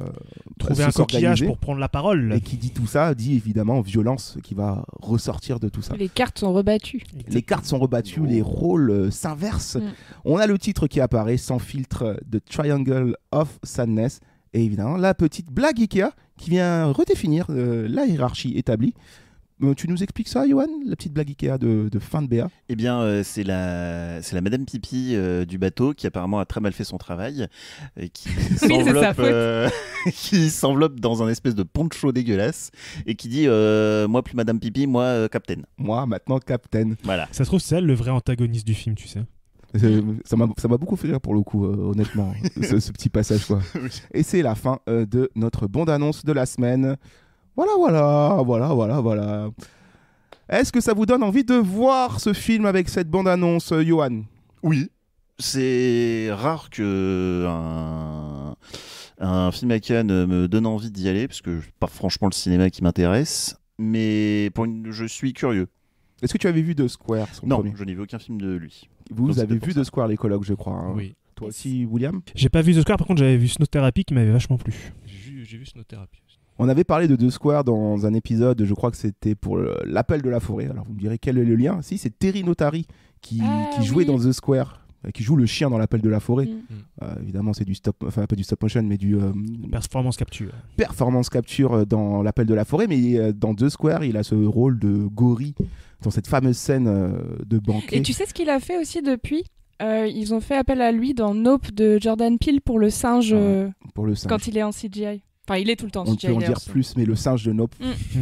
trouver un coquillage pour prendre la parole. Et qui dit tout ça, dit évidemment violence qui va ressortir de tout ça. Les cartes sont rebattues. Les cartes sont rebattues, les rôles s'inversent. On a le titre qui apparaît, Sans filtre, The Triangle of Sadness. Et évidemment, la petite blague Ikea qui vient redéfinir la hiérarchie établie. Tu nous expliques ça, Johan, la petite blague Ikea de fin de BA? Eh bien, c'est la Madame Pipi du bateau qui apparemment a très mal fait son travail et qui qui s'enveloppe dans un espèce de poncho dégueulasse et qui dit moi plus Madame Pipi, moi Captain. Moi maintenant Captain. Voilà. Ça se trouve, c'est elle le vrai antagoniste du film, tu sais. Ça m'a beaucoup fait rire pour le coup, honnêtement, ce petit passage quoi. Oui. Et c'est la fin de notre bande-annonce de la semaine. Voilà. Est-ce que ça vous donne envie de voir ce film avec cette bande-annonce, Johan? Oui. C'est rare que un film à Cannes me donne envie d'y aller, parce que pas franchement le cinéma qui m'intéresse, mais je suis curieux. Est-ce que tu avais vu The Square, Non, premier? je n'ai vu aucun film de lui. Vous avez vu The Square, les colocs, je crois. Hein. Oui. Toi aussi, William? J'ai pas vu The Square, par contre j'avais vu Snow Therapy qui m'avait vachement plu. J'ai vu Snow Therapy. On avait parlé de The Square dans un épisode, je crois que c'était pour l'appel de la forêt. Alors vous me direz quel est le lien? Si, c'est Terry Notary qui jouait dans The Square, qui joue le chien dans l'appel de la forêt. Évidemment, c'est du pas du stop motion, mais du performance capture. Performance capture dans l'appel de la forêt, mais dans The Square, il a ce rôle de gorille dans cette fameuse scène de banquet. Et tu sais ce qu'il a fait aussi depuis? Ils ont fait appel à lui dans Nope de Jordan Peele pour le singe, quand il est en CGI. Enfin, il est tout le temps en CGI. On peut en dire plus, mais le singe de Nope,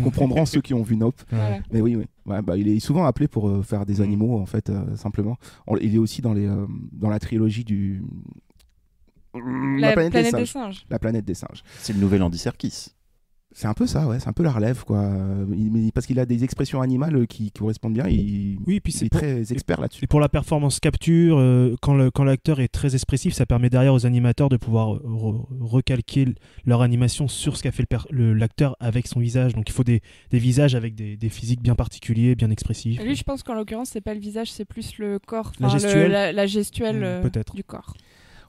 comprendront ceux qui ont vu Nope. Voilà. Mais oui. Ouais, il est souvent appelé pour faire des animaux, en fait, simplement. Il est aussi dans la trilogie du... La planète des singes. La planète des singes. C'est le nouvel Andy Serkis. C'est un peu ça, ouais. C'est un peu la relève, quoi. Parce qu'il a des expressions animales qui correspondent bien. Puis il est très expert là-dessus. Et pour la performance capture, quand l'acteur est très expressif, ça permet derrière aux animateurs de pouvoir recalquer leur animation sur ce qu'a fait l'acteur avec son visage. Donc il faut des visages avec des physiques bien particuliers, bien expressifs. Et lui, je pense qu'en l'occurrence, c'est pas le visage, c'est plus le corps. La gestuelle. La gestuelle peut-être. du corps.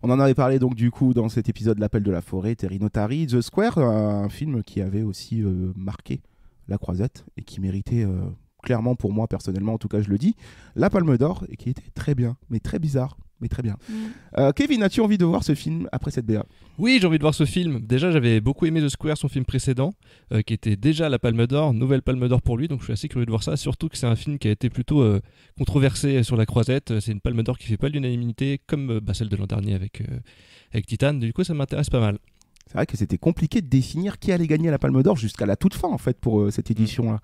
On en avait parlé donc du coup dans cet épisode de l'Appel de la forêt, Terry Notary, The Square, un film qui avait aussi marqué la Croisette et qui méritait clairement pour moi personnellement, en tout cas je le dis, la Palme d'Or et qui était très bien, mais très bizarre, mais très bien. Kevin, as-tu envie de voir ce film après cette BA? Oui, j'ai envie de voir ce film. Déjà, j'avais beaucoup aimé The Square, son film précédent, qui était déjà la Palme d'Or, nouvelle Palme d'Or pour lui, donc je suis assez curieux de voir ça, surtout que c'est un film qui a été plutôt controversé sur la Croisette. C'est une Palme d'Or qui fait pas l'unanimité, comme celle de l'an dernier avec Titane, du coup ça m'intéresse pas mal. C'est vrai que c'était compliqué de définir qui allait gagner la Palme d'Or jusqu'à la toute fin en fait pour cette édition-là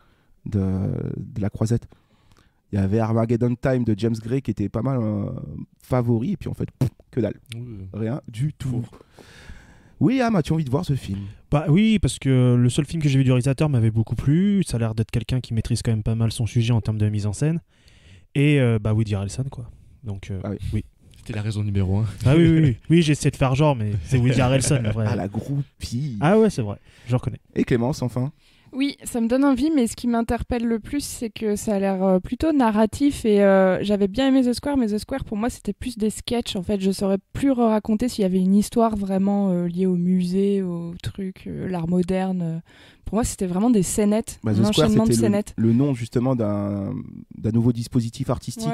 de la Croisette. Il y avait Armageddon Time de James Gray qui était pas mal favori, et puis en fait, que dalle. Rien du tout. William, as-tu envie de voir ce film? Bah oui, parce que le seul film que j'ai vu du réalisateur m'avait beaucoup plu. Ça a l'air d'être quelqu'un qui maîtrise quand même pas mal son sujet en termes de mise en scène. Et Woody Harrelson, quoi. Donc, oui. C'était la raison numéro 1. Ah oui. Oui, j'ai essayé de faire genre, mais c'est Woody Harrelson, le vrai. Ah, la groupie. Ah ouais, c'est vrai. Je reconnais. Et Clémence, enfin? Oui, ça me donne envie, mais ce qui m'interpelle le plus, c'est que ça a l'air plutôt narratif et j'avais bien aimé The Square, mais The Square, pour moi, c'était plus des sketchs. En fait, je saurais plus raconter s'il y avait une histoire vraiment liée au musée, au truc, l'art moderne. Pour moi, c'était vraiment des scénettes, un enchaînement de scénettes. Le nom, justement, d'un nouveau dispositif artistique,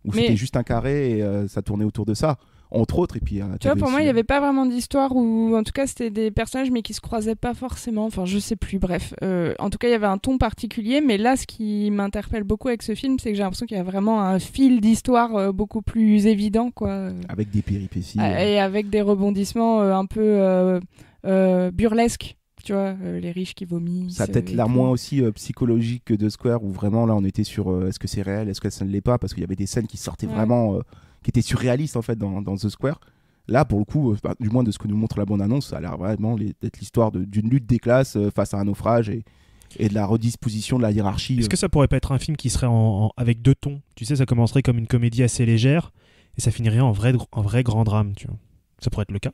où c'était juste un carré et ça tournait autour de ça. Entre autres, et puis... tu vois, pour moi, il n'y avait pas vraiment d'histoire, ou en tout cas, c'était des personnages, mais qui se croisaient pas forcément. Enfin, je sais plus, bref. En tout cas, il y avait un ton particulier, mais là, ce qui m'interpelle beaucoup avec ce film, c'est que j'ai l'impression qu'il y a vraiment un fil d'histoire beaucoup plus évident, quoi. Avec des péripéties. Et avec des rebondissements un peu burlesques. Tu vois, les riches qui vomissent. Ça a peut-être l'air moins aussi psychologique que The Square, où vraiment, là, on était sur est-ce que c'est réel, est-ce que ça ne l'est pas, parce qu'il y avait des scènes qui sortaient vraiment... qui était surréaliste en fait dans The Square. Là, pour le coup, du moins de ce que nous montre la bande-annonce, ça a l'air vraiment d'être l'histoire d'une lutte des classes face à un naufrage et de la redisposition de la hiérarchie. Est-ce que ça pourrait pas être un film qui serait avec 2 tons? Tu sais, ça commencerait comme une comédie assez légère et ça finirait en vrai grand drame, tu vois. Ça pourrait être le cas.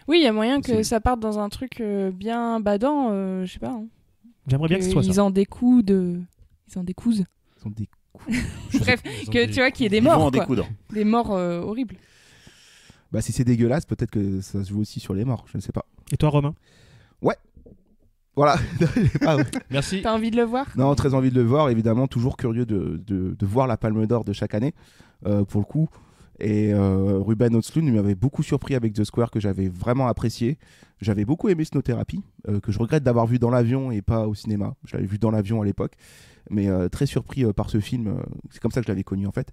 Oui, il y a moyen que ça parte dans un truc bien badant, je sais pas. Hein. J'aimerais bien que ce soit ça. Ils en décousent. Bref, tu vois qu'il y ait des morts, quoi. Des morts horribles. Bah, si c'est dégueulasse, peut-être que ça se joue aussi sur les morts, je ne sais pas. Et toi, Romain? Ouais. Voilà. Merci. T'as envie de le voir? Non, très envie de le voir, évidemment. Toujours curieux de voir la Palme d'Or de chaque année, pour le coup. Et Ruben Östlund m'avait beaucoup surpris avec The Square, que j'avais vraiment apprécié. J'avais beaucoup aimé Snowtherapy, que je regrette d'avoir vu dans l'avion et pas au cinéma. Je l'avais vu dans l'avion à l'époque. Mais très surpris par ce film. C'est comme ça que je l'avais connu, en fait.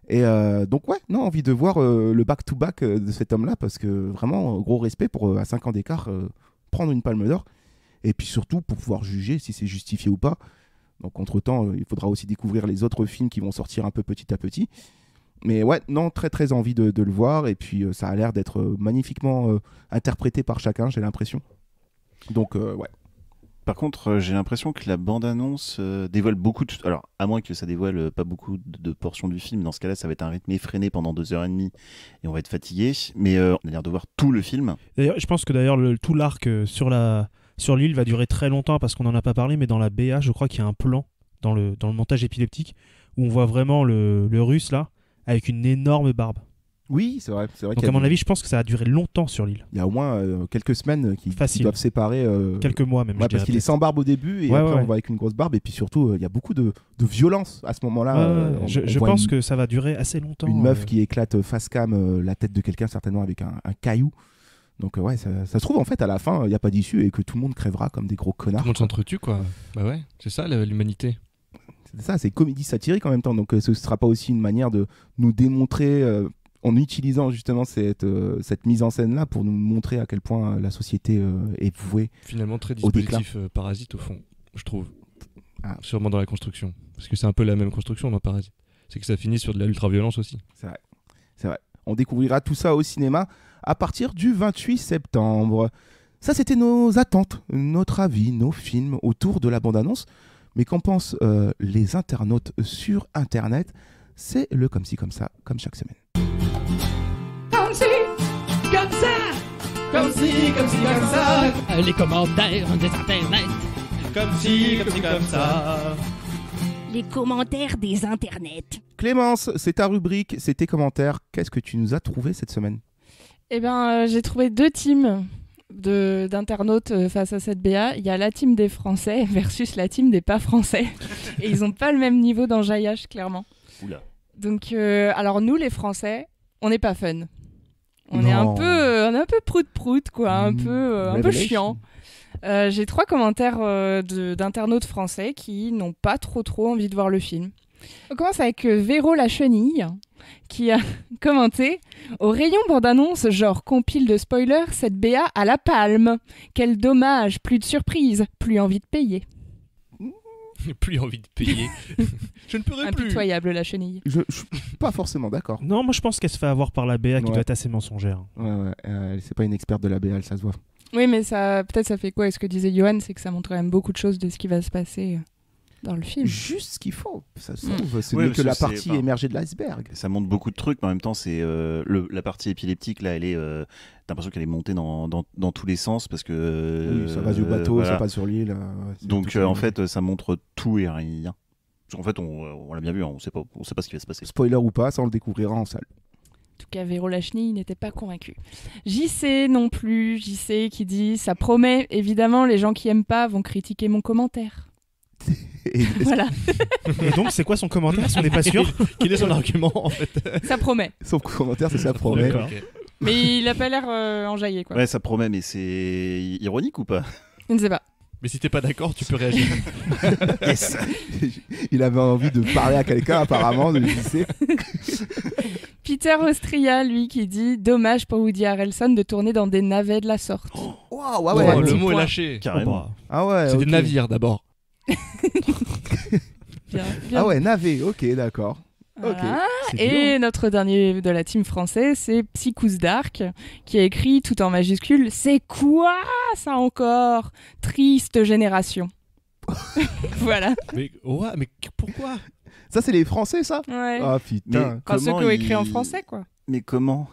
Et donc ouais, non, envie de voir le back-to-back de cet homme-là, parce que vraiment, gros respect pour, à 5 ans d'écart, prendre une Palme d'Or, et puis surtout pour pouvoir juger si c'est justifié ou pas. Donc entre-temps, il faudra aussi découvrir les autres films qui vont sortir un peu petit à petit. Mais ouais, non, très très envie de le voir, et puis ça a l'air d'être magnifiquement interprété par chacun, j'ai l'impression. Donc ouais. Par contre, j'ai l'impression que la bande-annonce dévoile beaucoup de... Alors, à moins que ça dévoile pas beaucoup de portions du film, dans ce cas-là, ça va être un rythme effréné pendant 2h30 et on va être fatigué. Mais on a l'air de voir tout le film. D'ailleurs, je pense que tout l'arc sur l'île va durer très longtemps, parce qu'on n'en a pas parlé, mais dans la BA, je crois qu'il y a un plan dans le montage épileptique où on voit vraiment le russe là, avec une énorme barbe. Oui, c'est vrai. Donc à mon avis, je pense que ça a duré longtemps sur l'île. Il y a au moins quelques semaines qui doivent séparer. Quelques mois même. Ouais, parce qu'il est sans barbe au début et après on voit avec une grosse barbe. Et puis surtout, il y a beaucoup de violence à ce moment-là. Je pense que ça va durer assez longtemps. Une meuf qui éclate face cam la tête de quelqu'un, certainement avec un caillou. Donc ouais, ça se trouve en fait à la fin, il n'y a pas d'issue et que tout le monde crèvera comme des gros connards. Tout le monde s'entretue, quoi. Bah ouais, c'est ça l'humanité. C'est ça, c'est comédie satirique en même temps. Donc ce ne sera pas aussi une manière de nous démontrer... en utilisant justement cette mise en scène là pour nous montrer à quel point la société est vouée finalement très dispositif Parasite au fond, je trouve. Sûrement dans la construction, parce que c'est un peu la même construction dans Parasite, c'est que ça finit sur de l'ultra-violence aussi. C'est vrai. On découvrira tout ça au cinéma à partir du 28 septembre. Ça, c'était nos attentes, notre avis, nos films autour de la bande-annonce. Mais qu'en pensent les internautes sur Internet? C'est le comme ci, comme ça, comme chaque semaine. Comme ci, comme ça, comme ci, comme ci, comme ça. Les commentaires des internets. Comme ci, comme ça. Les commentaires des internets. Clémence, c'est ta rubrique, c'est tes commentaires. Qu'est-ce que tu nous as trouvé cette semaine? Eh bien, j'ai trouvé 2 teams d'internautes face à cette BA. Il y a la team des Français versus la team des pas Français. Et ils n'ont pas le même niveau d'enjaillage, clairement. Oula. Donc, alors nous, les Français, on n'est pas fun. On est un peu prout-prout, quoi, un peu chiant. J'ai 3 commentaires d'internautes français qui n'ont pas trop envie de voir le film. On commence avec Véro la Chenille, qui a commenté « Au rayon bande-annonce, genre compile de spoilers, cette BA à la palme. Quel dommage, plus de surprise, plus envie de payer. » Plus envie de payer. Je ne pourrais plus. Impitoyable la chenille. Je suis pas forcément d'accord. Non, moi je pense qu'elle se fait avoir par la BA qui doit être assez mensongère. Ouais, c'est pas une experte de la BA, ça se voit. Oui, mais peut-être ça fait quoi? Et ce que disait Johan, c'est que ça montre quand même beaucoup de choses de ce qui va se passer dans le film. Juste ce qu'il faut. Ça se trouve, c'est mieux que la partie émergée de l'iceberg. Ça montre beaucoup de trucs, mais en même temps, c'est la partie épileptique, là, elle est... T'as l'impression qu'elle est montée dans tous les sens, parce que... oui, ça va du bateau, voilà. Ça passe sur l'île. Donc, en fait, ça montre tout et rien. En fait, on l'a bien vu, hein, on sait pas ce qui va se passer. Spoiler ou pas, ça on le découvrira en salle. En tout cas, Véro la Chenille n'était pas convaincu. JC non plus, JC qui dit « Ça promet, évidemment, les gens qui aiment pas vont critiquer mon commentaire. » Voilà. Et donc, c'est quoi son commentaire, si on n'est pas sûr? Quel est son argument, en fait? Ça promet. Son commentaire, c'est ça promet. Okay. Mais il a pas l'air enjaillé, quoi. Ouais, ça promet, mais c'est ironique ou pas? Je ne sais pas. Mais si t'es pas d'accord, tu peux réagir. Yes. Il avait envie de parler à quelqu'un, apparemment, de JC. Peter Ostria, lui, qui dit « Dommage pour Woody Harrelson de tourner dans des navets de la sorte. » ouais, le mot est lâché. Carrément. Ah ouais, c'est des navires, d'abord. Bien. Ah ouais, navet, ok, d'accord. Voilà. C'est Et dur. notre dernier de la team française, c'est Psychous Dark, qui a écrit tout en majuscule « C'est quoi ça encore ? Triste génération ». Voilà. Mais pourquoi ? Ça, c'est les Français, ça? Ouais. Ah putain. Enfin, ceux qui ont écrit en français, quoi. Mais comment?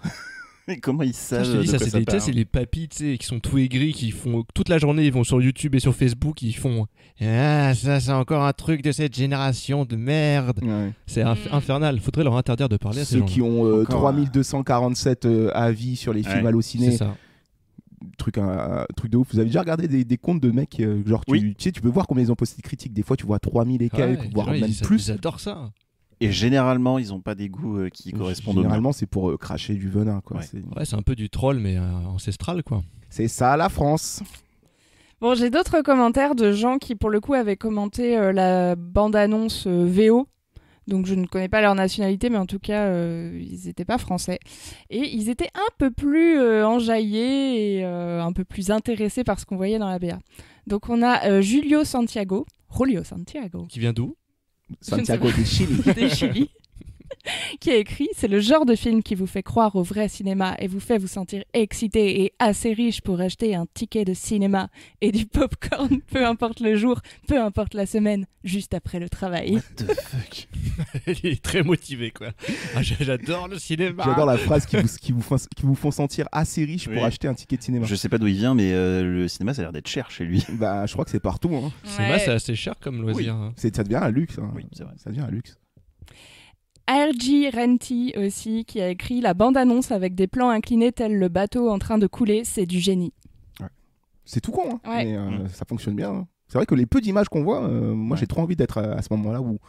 Mais comment ils savent Je te dis, de ça, quoi c'est parle c'est les papis, tu sais, qui sont tout aigris, qui font toute la journée, ils vont sur YouTube et sur Facebook, ils font ah, ça, c'est encore un truc de cette génération de merde. Ouais. C'est infernal. Faudrait leur interdire de parler à ces Ceux gens. qui ont 3247 avis sur les films Allociné. C'est ça. Truc de ouf. Vous avez déjà regardé des comptes de mecs, genre tu sais, tu peux voir combien ils ont posté de critiques. Des fois, tu vois 3000 et quelques, voire même plus. Ils adorent ça. Et généralement, ils n'ont pas des goûts qui correspondent Généralement, c'est pour cracher du venin, quoi. Ouais, c'est un peu du troll, mais ancestral, quoi. C'est ça, la France. Bon, j'ai d'autres commentaires de gens qui, pour le coup, avaient commenté la bande-annonce VO. Donc, je ne connais pas leur nationalité, mais en tout cas, ils n'étaient pas français. Et ils étaient un peu plus enjaillés et un peu plus intéressés par ce qu'on voyait dans la BA. Donc, on a Julio Santiago. Qui vient d'où? Santiago de Chili. De Chili. Qui a écrit « C'est le genre de film qui vous fait croire au vrai cinéma et vous fait vous sentir excité et assez riche pour acheter un ticket de cinéma et du popcorn, peu importe le jour, peu importe la semaine, juste après le travail. » What the fuck? Il est très motivé, quoi. Ah, j'adore le cinéma. J'adore la phrase qui vous font sentir assez riche pour acheter un ticket de cinéma. Je sais pas d'où il vient, mais le cinéma, ça a l'air d'être cher chez lui. Bah, je crois que c'est partout. Hein. Le cinéma, c'est assez cher comme loisir. Oui. Hein. Ça devient un luxe. Hein. Oui, c'est vrai. Ça devient un luxe. R.G. Renty aussi, qui a écrit la bande-annonce avec des plans inclinés tels le bateau en train de couler, c'est du génie. Ouais. C'est tout con, hein, ouais. mais ça fonctionne bien. Hein. C'est vrai que les peu d'images qu'on voit, moi j'ai trop envie d'être à ce moment-là où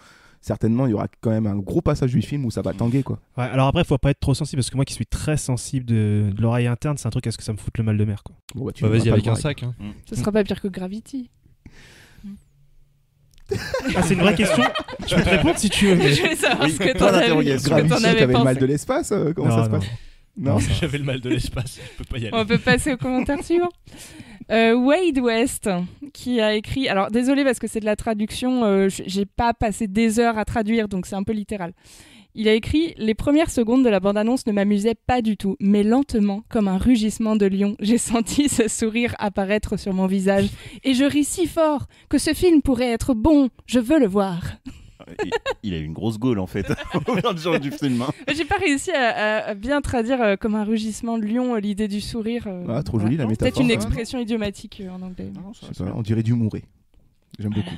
certainement il y aura quand même un gros passage du film où ça va tanguer, quoi. Ouais, alors après, faut pas être trop sensible parce que moi qui suis très sensible de l'oreille interne, c'est un truc à ce que ça me foute le mal de mer, quoi. Bon, bah, vas-y avec un sac. Hein. Ce sera pas pire que Gravity. Ah, c'est une vraie question. Je peux te répondre si tu veux. Je voulais savoir ce que t'en avais Gravity, t'avais le mal de l'espace, comment ça se passe? Non, j'avais le mal de l'espace, je peux pas y aller. On peut passer au commentaire suivant. Wade West qui a écrit, alors désolé parce que c'est de la traduction, j'ai pas passé des heures à traduire donc c'est un peu littéral. Il a écrit « Les premières secondes de la bande-annonce ne m'amusaient pas du tout, mais lentement, comme un rugissement de lion, j'ai senti ce sourire apparaître sur mon visage. Et je ris si fort que ce film pourrait être bon, je veux le voir. » Il a eu une grosse gaule en fait au fur et du film. Hein. J'ai pas réussi à bien traduire comme un rugissement de lion l'idée du sourire. Ah, trop joli la métaphore. Peut-être une expression idiomatique en anglais. Non, je sais pas, on dirait du Mouret. J'aime beaucoup.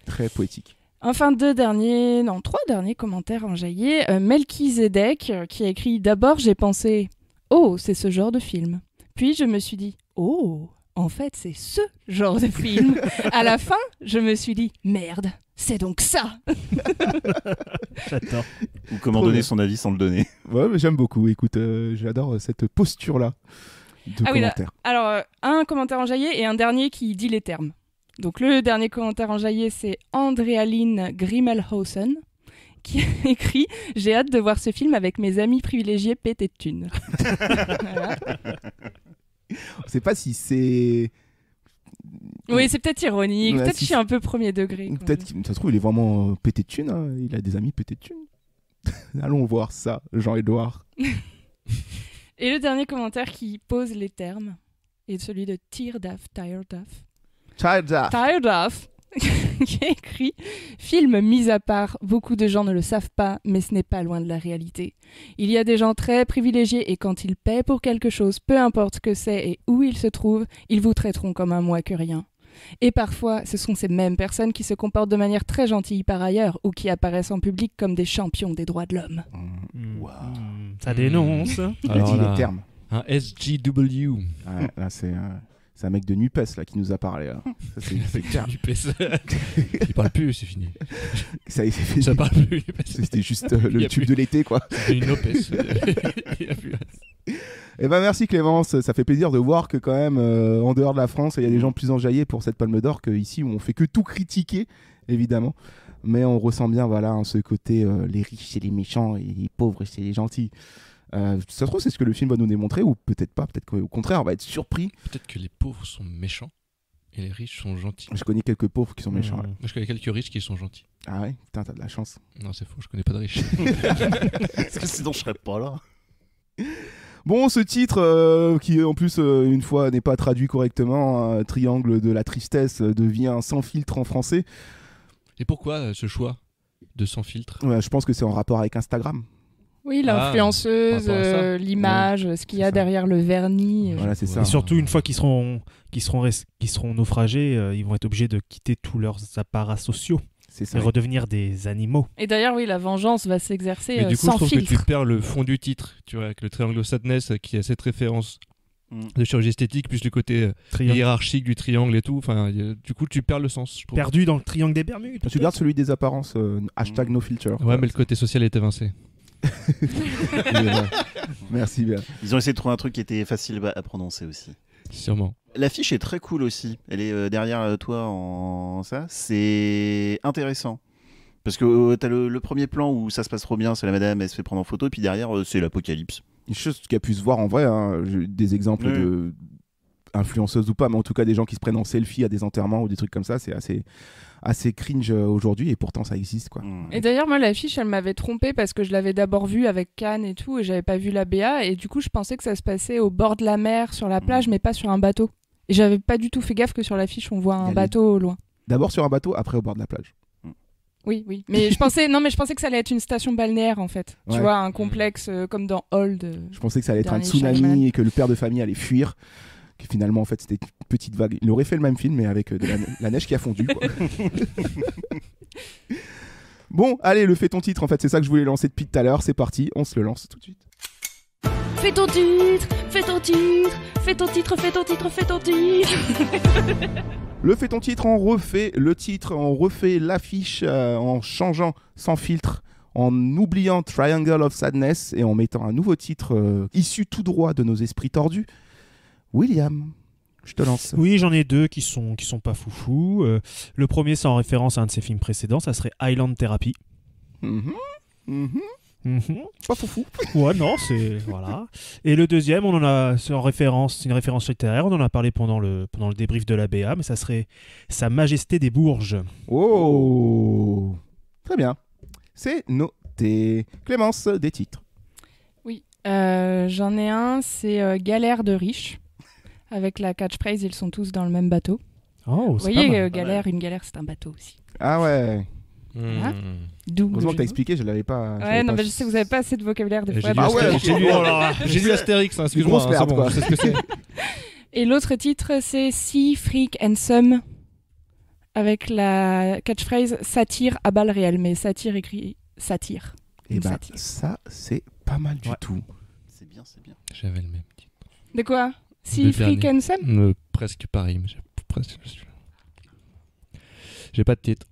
Très poétique. Enfin, trois derniers commentaires enjaillés. Melchizedek qui a écrit « D'abord, j'ai pensé « Oh, c'est ce genre de film ». Puis je me suis dit « Oh, en fait, c'est ce genre de film ». À la fin, je me suis dit « Merde, c'est donc ça ». J'adore. Ou comment donner son avis sans le donner. Ouais, mais j'aime beaucoup. Écoute, j'adore cette posture-là de commentaire. Alors, un commentaire enjaillé et un dernier qui dit les termes. Donc le dernier commentaire enjaillé, c'est Andréaline Grimmelhausen qui a écrit « J'ai hâte de voir ce film avec mes amis privilégiés pétés de thunes. » Voilà. On ne sait pas si c'est... Oui, c'est peut-être ironique, Ouais, peut-être si que je suis un peu premier degré. Peut-être que ça se trouve, il est vraiment pété de thunes. Hein. Il a des amis pétés de thunes. Allons voir ça, Jean-Édouard. Et le dernier commentaire qui pose les termes est celui de Tired Of, qui a écrit « Film mis à part, beaucoup de gens ne le savent pas, mais ce n'est pas loin de la réalité. Il y a des gens très privilégiés et quand ils paient pour quelque chose, peu importe ce que c'est et où ils se trouvent, ils vous traiteront comme un moins que rien. Et parfois, ce sont ces mêmes personnes qui se comportent de manière très gentille par ailleurs ou qui apparaissent en public comme des champions des droits de l'homme. » Ça dénonce. Alors dit les termes. Un SGW. Ouais, là, c'est un mec de Nupes là, qui nous a parlé. Là. Ça, c'est clair. Nupes. Il parle plus, c'est fini. Ça fait... Ça parle plus. C'était juste le tube de l'été, quoi. C'est une Nupes. Eh ben merci Clémence, ça fait plaisir de voir que quand même en dehors de la France, il y a des gens plus enjaillés pour cette Palme d'Or qu'ici où on fait que tout critiquer, évidemment. Mais on ressent bien voilà, ce côté les riches c'est les méchants et les pauvres c'est les gentils. Ça se trouve c'est ce que le film va nous démontrer ou peut-être pas, peut-être qu'au contraire on va être surpris. Peut-être que les pauvres sont méchants Et les riches sont gentils. Je connais quelques pauvres qui sont méchants. Ouais. Moi, je connais quelques riches qui sont gentils. Ah ouais, putain, t'as de la chance. Non, c'est faux, je connais pas de riches. Parce que sinon je serais pas là. Bon, ce titre, qui en plus, une fois, n'est pas traduit correctement, Triangle de la tristesse, devient Sans filtre en français. Et pourquoi ce choix de Sans filtre? Ouais, je pense que c'est en rapport avec Instagram. Oui, l'influenceuse, l'image, ce qu'il y a derrière le vernis. Voilà, c'est ça. Et surtout, une fois qu'ils seront naufragés, ils vont être obligés de quitter tous leurs apparats sociaux. C'est ça. Et redevenir des animaux. Et d'ailleurs, oui, la vengeance va s'exercer Mais du coup, sans je trouve filtre. que tu perds le fond du titre, tu vois, avec le Triangle of Sadness qui a cette référence de chirurgie esthétique, plus le côté hiérarchique du triangle et tout. Enfin, du coup, tu perds le sens. Je trouve. Perdu dans le triangle des Bermudes. Tu gardes celui des apparences, hashtag no filter. Ouais, mais le côté social est évincé. Merci bien. Ils ont essayé de trouver un truc qui était facile à prononcer aussi. Sûrement. L'affiche est très cool aussi. Elle est derrière toi en ça. C'est intéressant. Parce que t'as le premier plan où ça se passe trop bien, c'est la madame, elle se fait prendre en photo, et puis derrière, c'est l'apocalypse. Une chose qui a pu se voir en vrai, hein, j'ai eu des exemples de influenceuses ou pas, mais en tout cas des gens qui se prennent en selfie à des enterrements ou des trucs comme ça, c'est assez cringe aujourd'hui, et pourtant ça existe, quoi. Et d'ailleurs, moi, l'affiche, elle m'avait trompée parce que je l'avais d'abord vue avec Cannes et tout, et j'avais pas vu la BA, et du coup, je pensais que ça se passait au bord de la mer, sur la plage, mais pas sur un bateau. Et j'avais pas du tout fait gaffe que sur l'affiche, on voit un bateau au loin. D'abord sur un bateau, après au bord de la plage. Oui. Mais je pensais que ça allait être une station balnéaire, en fait. Ouais. Tu vois, un complexe comme dans Hold. Je pensais que ça allait être un Dernier tsunami Shyamalan. et que le père de famille allait fuir. Que finalement, en fait, c'était une petite vague. Il aurait fait le même film, mais avec de la neige qui a fondu, quoi. Bon, allez, le fais ton titre, en fait, c'est ça que je voulais lancer depuis tout à l'heure. C'est parti, on se le lance tout de suite. Fais ton titre, fais ton titre, fais ton titre, fais ton titre, fais ton titre. Le fait ton titre, on refait le titre, on refait l'affiche en changeant sans filtre, en oubliant Triangle of Sadness et en mettant un nouveau titre issu tout droit de nos esprits tordus. William, je te lance. Oui, j'en ai deux qui sont pas foufou. Le premier, c'est en référence à un de ses films précédents, ça serait Island Therapy. Pas foufou. Ouais, non, c'est voilà. Et le deuxième, c'est une référence littéraire. On en a parlé pendant le débrief de la BA, mais ça serait Sa Majesté des Bourges. Oh, très bien. C'est noté. Clémence, des titres. Oui, j'en ai un, c'est Galère de riches. Avec la catchphrase, ils sont tous dans le même bateau. Oh, vous c'est voyez, pas mal. galère, une galère, c'est un bateau aussi. Ah ouais. Voilà. D'où Heureusement le que t'as jeu. expliqué, je l'avais pas. Ouais, non, mais je sais que vous avez pas assez de vocabulaire des fois. J'ai lu Astérix, excuse-moi. Grosse merde, c'est bon, quoi. je sais ce que c'est. Et l'autre titre, c'est Sea, Freak and Some, avec la catchphrase satire à balles réelles, mais satire écrit satire. Et bah, ça, c'est pas mal du tout. C'est bien, c'est bien. J'avais le même titre. De quoi? Sea, Le Freak dernier. and Some? Presque pareil, mais j'ai pas de titre.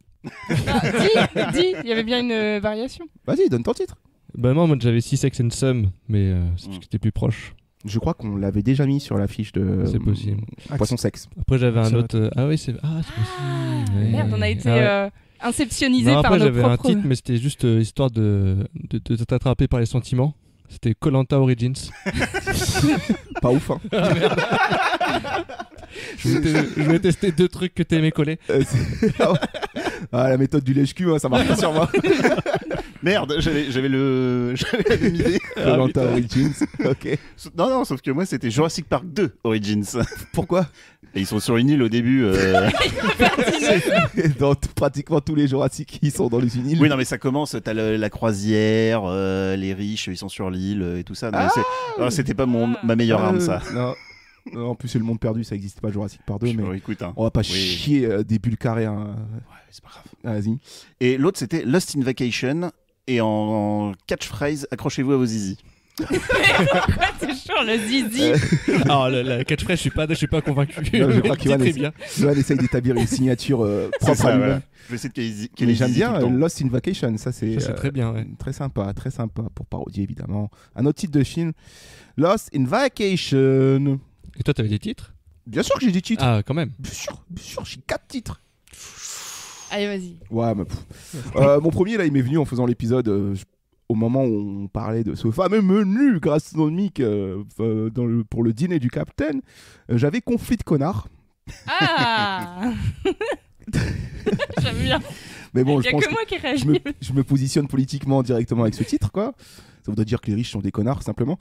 Dis, il y avait bien une variation. Vas-y, donne ton titre. Bah non, moi j'avais Sea, Sex and Some, mais c'est parce que c'était plus proche. Je crois qu'on l'avait déjà mis sur l'affiche de C'est possible. Poisson Sexe. Après j'avais un Ça va autre. Ah oui, c'est possible. Ouais. Merde, on a été Ah ouais. inceptionnisés Non, par après nos j'avais un propres... titre, mais c'était juste histoire de t'attraper par les sentiments. C'était Koh-Lanta Origins. Pas ouf, hein. Ah, merde. Je vais tester deux trucs que t'as aimé coller. Ah, la méthode du lèche-cul, hein, ça marche pas sur moi. Merde, j'avais la même idée. Koh-Lanta Origins. Ok. Non, sauf que moi c'était Jurassic Park 2 Origins. Pourquoi? Et ils sont sur une île au début. Dans pratiquement tous les Jurassic, ils sont dans les îles. Oui, non, mais ça commence. T'as la croisière, les riches, ils sont sur l'île et tout ça. Non, c'était pas ma meilleure arme, ça. Non. Non, en plus, c'est le monde perdu, ça existe pas Jurassic Park 2. Mais écoute, hein. on va pas Oui. chier des bulles carrées. Hein. Ouais, c'est pas grave. Vas-y. Et l'autre c'était Lost in Vacation. Et en catchphrase, accrochez-vous à vos zizi. C'est chaud, le zizi. Alors la catchphrase, je suis pas convaincu. Non, je crois Très bien. qu'Ivan essaye d'établir une signature propre ça, à lui-même. voilà. Je vais essayer de Mais les j'aime zizi bien tout le temps. Lost in Vacation, ça c'est très bien, ouais. très sympa pour parodier évidemment. Un autre titre de film, Lost in Vacation. Et toi, t'avais des titres? Bien sûr que j'ai des titres. Ah, quand même. Bien sûr, j'ai 4 titres. Allez, vas-y. Ouais, mais mon premier là, il m'est venu en faisant l'épisode au moment où on parlait de ce fameux menu gastronomique pour le dîner du Capitaine. J'avais Conflit de connards Ah. J'aime bien. Mais bon, Il y a que moi qui réagis. je me positionne politiquement directement avec ce titre, quoi. Ça voudrait dire que les riches sont des connards, simplement.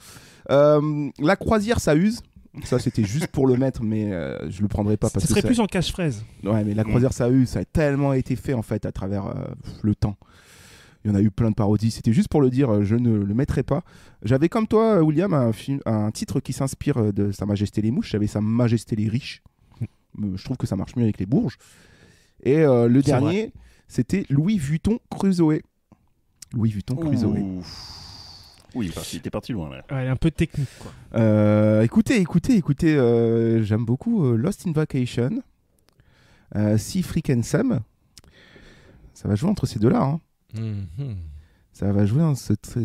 La croisière, ça use. Ça, c'était juste pour le mettre, mais je le prendrais pas parce ça que serait plus en cache-fraise. Ouais, mais la croisière, ça use. Ça a tellement été fait en fait à travers le temps. Il y en a eu plein de parodies. C'était juste pour le dire. Je ne le mettrai pas. J'avais comme toi, William, un titre qui s'inspire de Sa Majesté les Mouches. J'avais Sa Majesté les Riches. Je trouve que ça marche mieux avec les bourges. Et le dernier, c'était Louis Vuitton Crusoe. Louis Vuitton Crusoe. Oui, il était parti loin là. Ouais, un peu technique quoi. Écoutez, j'aime beaucoup Lost in Vacation, Sea Freakin' Sam. Ça va jouer entre ces deux-là. Hein. Ça va jouer entre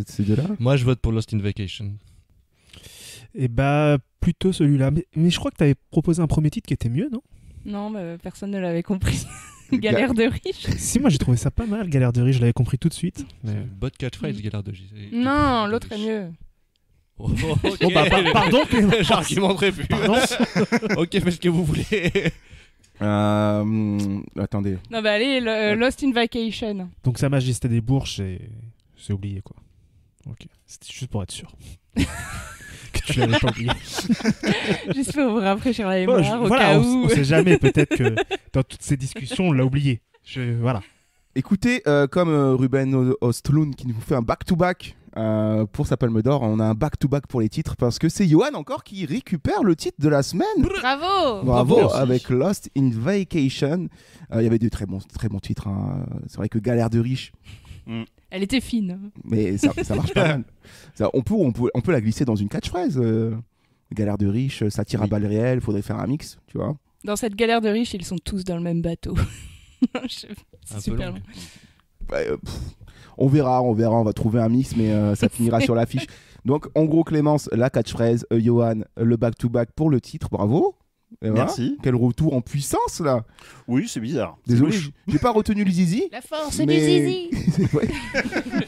ces deux-là. Moi, je vote pour Lost in Vacation. Et bah, plutôt celui-là. Mais je crois que tu avais proposé un premier titre qui était mieux, non? Non, personne ne l'avait compris. Galère de riche. Si, moi j'ai trouvé ça pas mal, Galère de riche, je l'avais compris tout de suite. Mais... Bonne catchphrase, Galère de riche. Non, l'autre est mieux. Oh, okay. Bon, bah, pardon, j'argumenterai plus. Ok, faites ce que vous voulez. Attendez. Non, bah allez, Lost in Vacation. Donc Sa Majesté des Bourges, c'est oublié quoi. Ok, c'était juste pour être sûr. Que tu l'avais pas oublié. Juste pour vous rafraîchir la mémoire au cas où. On sait jamais, peut-être que dans toutes ces discussions, on l'a oublié. Voilà. Écoutez, comme Ruben Östlund qui nous fait un back-to-back pour sa Palme d'Or, on a un back-to-back pour les titres parce que c'est Johan encore qui récupère le titre de la semaine. Bravo avec Lost in Vacation. Il y avait de très bons titres. Hein. C'est vrai que Galère de riche. Elle était fine. Mais ça marche pas mal. On peut la glisser dans une catchphrase. Galère de riche, satire à balles réelles, faudrait faire un mix, tu vois. Dans cette galère de riche, ils sont tous dans le même bateau. C'est super long. On verra, on va trouver un mix, mais ça finira sur l'affiche. Donc, en gros, Clémence, la catchphrase, Johan, le back-to-back pour le titre, bravo. Et merci. Voilà. Quel retour en puissance, là. Oui, c'est bizarre. Désolé, j'ai pas retenu le zizi. La force du zizi. Ouais.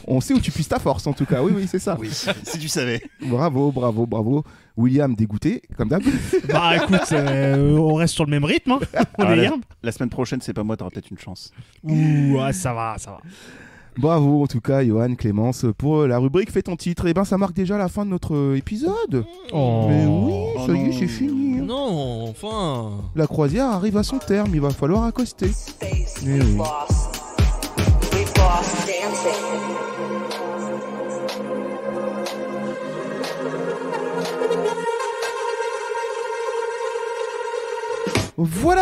On sait où tu puisses ta force, en tout cas. Oui, c'est ça. Oui, si tu savais. Bravo. William, dégoûté, comme d'hab. Bah écoute, on reste sur le même rythme. Hein. La semaine prochaine, c'est pas moi, t'auras peut-être une chance. Ouh, ça va. Bravo en tout cas, Johan, Clémence, pour la rubrique Fais ton titre. Et ben ça marque déjà la fin de notre épisode. Mais oui, ça y est, c'est fini. Non, enfin. La croisière arrive à son terme, il va falloir accoster. Mais oui.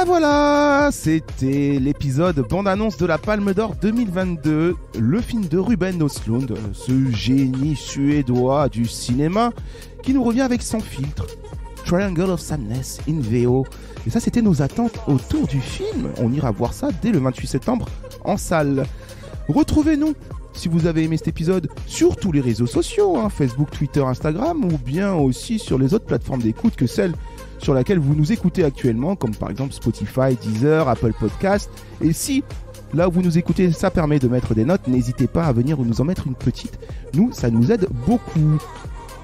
Voilà, c'était l'épisode bande-annonce de la Palme d'Or 2022, le film de Ruben Östlund, ce génie suédois du cinéma qui nous revient avec Sans filtre, Triangle of Sadness in VO. Et ça, c'était nos attentes autour du film. On ira voir ça dès le 28 septembre en salle. Retrouvez-nous si vous avez aimé cet épisode sur tous les réseaux sociaux, hein, Facebook, Twitter, Instagram, ou bien aussi sur les autres plateformes d'écoute que celles sur laquelle vous nous écoutez actuellement, comme par exemple Spotify, Deezer, Apple Podcast. Et si là où vous nous écoutez, ça permet de mettre des notes, n'hésitez pas à venir nous en mettre une petite. Nous, ça nous aide beaucoup.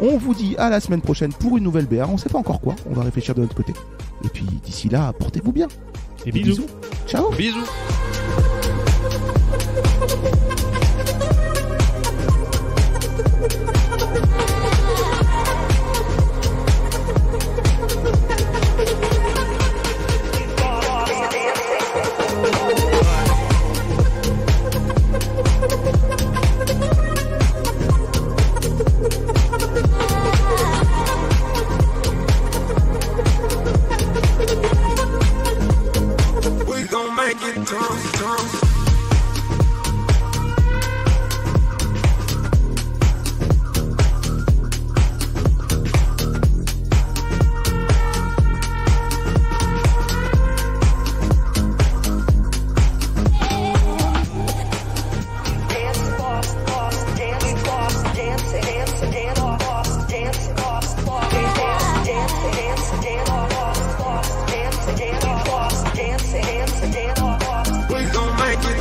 On vous dit à la semaine prochaine pour une nouvelle BR. On sait pas encore quoi, on va réfléchir de notre côté. Et puis d'ici là, portez-vous bien. Et bisous. Ciao. Bisous. We gon' make it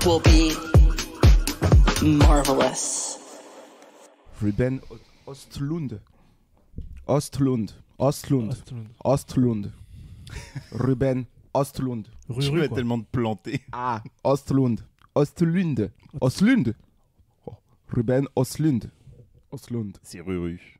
will be marvelous. Ruben Östlund. Ruben Östlund. Tu as tellement de plantés. Ah, Östlund. Ruben Östlund. C'est Ruru.